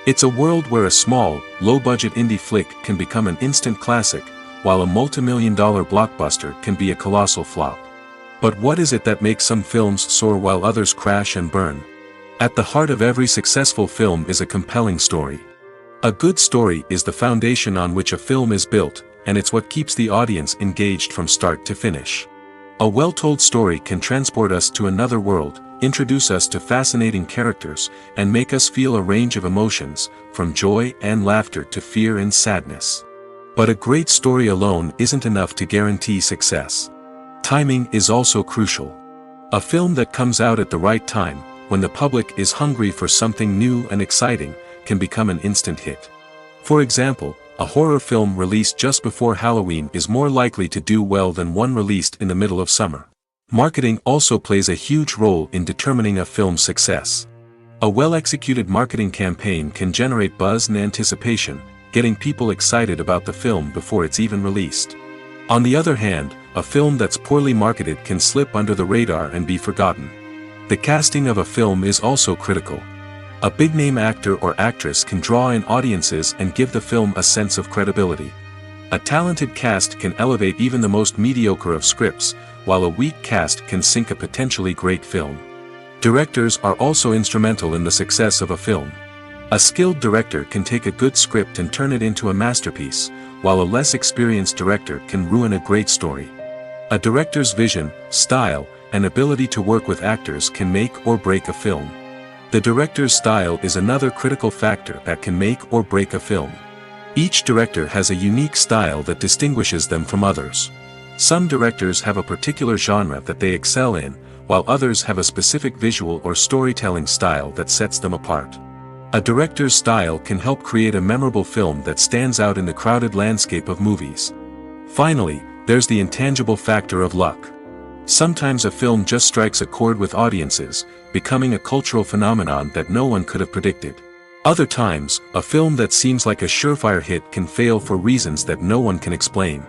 It's a world where a small, low-budget indie flick can become an instant classic, while a multi-million-dollar blockbuster can be a colossal flop. But what is it that makes some films soar while others crash and burn? At the heart of every successful film is a compelling story. A good story is the foundation on which a film is built, and it's what keeps the audience engaged from start to finish. A well-told story can transport us to another world, introduce us to fascinating characters, and make us feel a range of emotions, from joy and laughter to fear and sadness. But a great story alone isn't enough to guarantee success. Timing is also crucial. A film that comes out at the right time, when the public is hungry for something new and exciting, can become an instant hit. For example, a horror film released just before Halloween is more likely to do well than one released in the middle of summer. Marketing also plays a huge role in determining a film's success. A well-executed marketing campaign can generate buzz and anticipation, getting people excited about the film before it's even released. On the other hand, a film that's poorly marketed can slip under the radar and be forgotten. The casting of a film is also critical. A big-name actor or actress can draw in audiences and give the film a sense of credibility. A talented cast can elevate even the most mediocre of scripts, while a weak cast can sink a potentially great film. Directors are also instrumental in the success of a film. A skilled director can take a good script and turn it into a masterpiece, while a less experienced director can ruin a great story. A director's vision, style, and ability to work with actors can make or break a film. The director's style is another critical factor that can make or break a film. Each director has a unique style that distinguishes them from others. Some directors have a particular genre that they excel in, while others have a specific visual or storytelling style that sets them apart. A director's style can help create a memorable film that stands out in the crowded landscape of movies. Finally, there's the intangible factor of luck. Sometimes a film just strikes a chord with audiences, becoming a cultural phenomenon that no one could have predicted. Other times, a film that seems like a surefire hit can fail for reasons that no one can explain.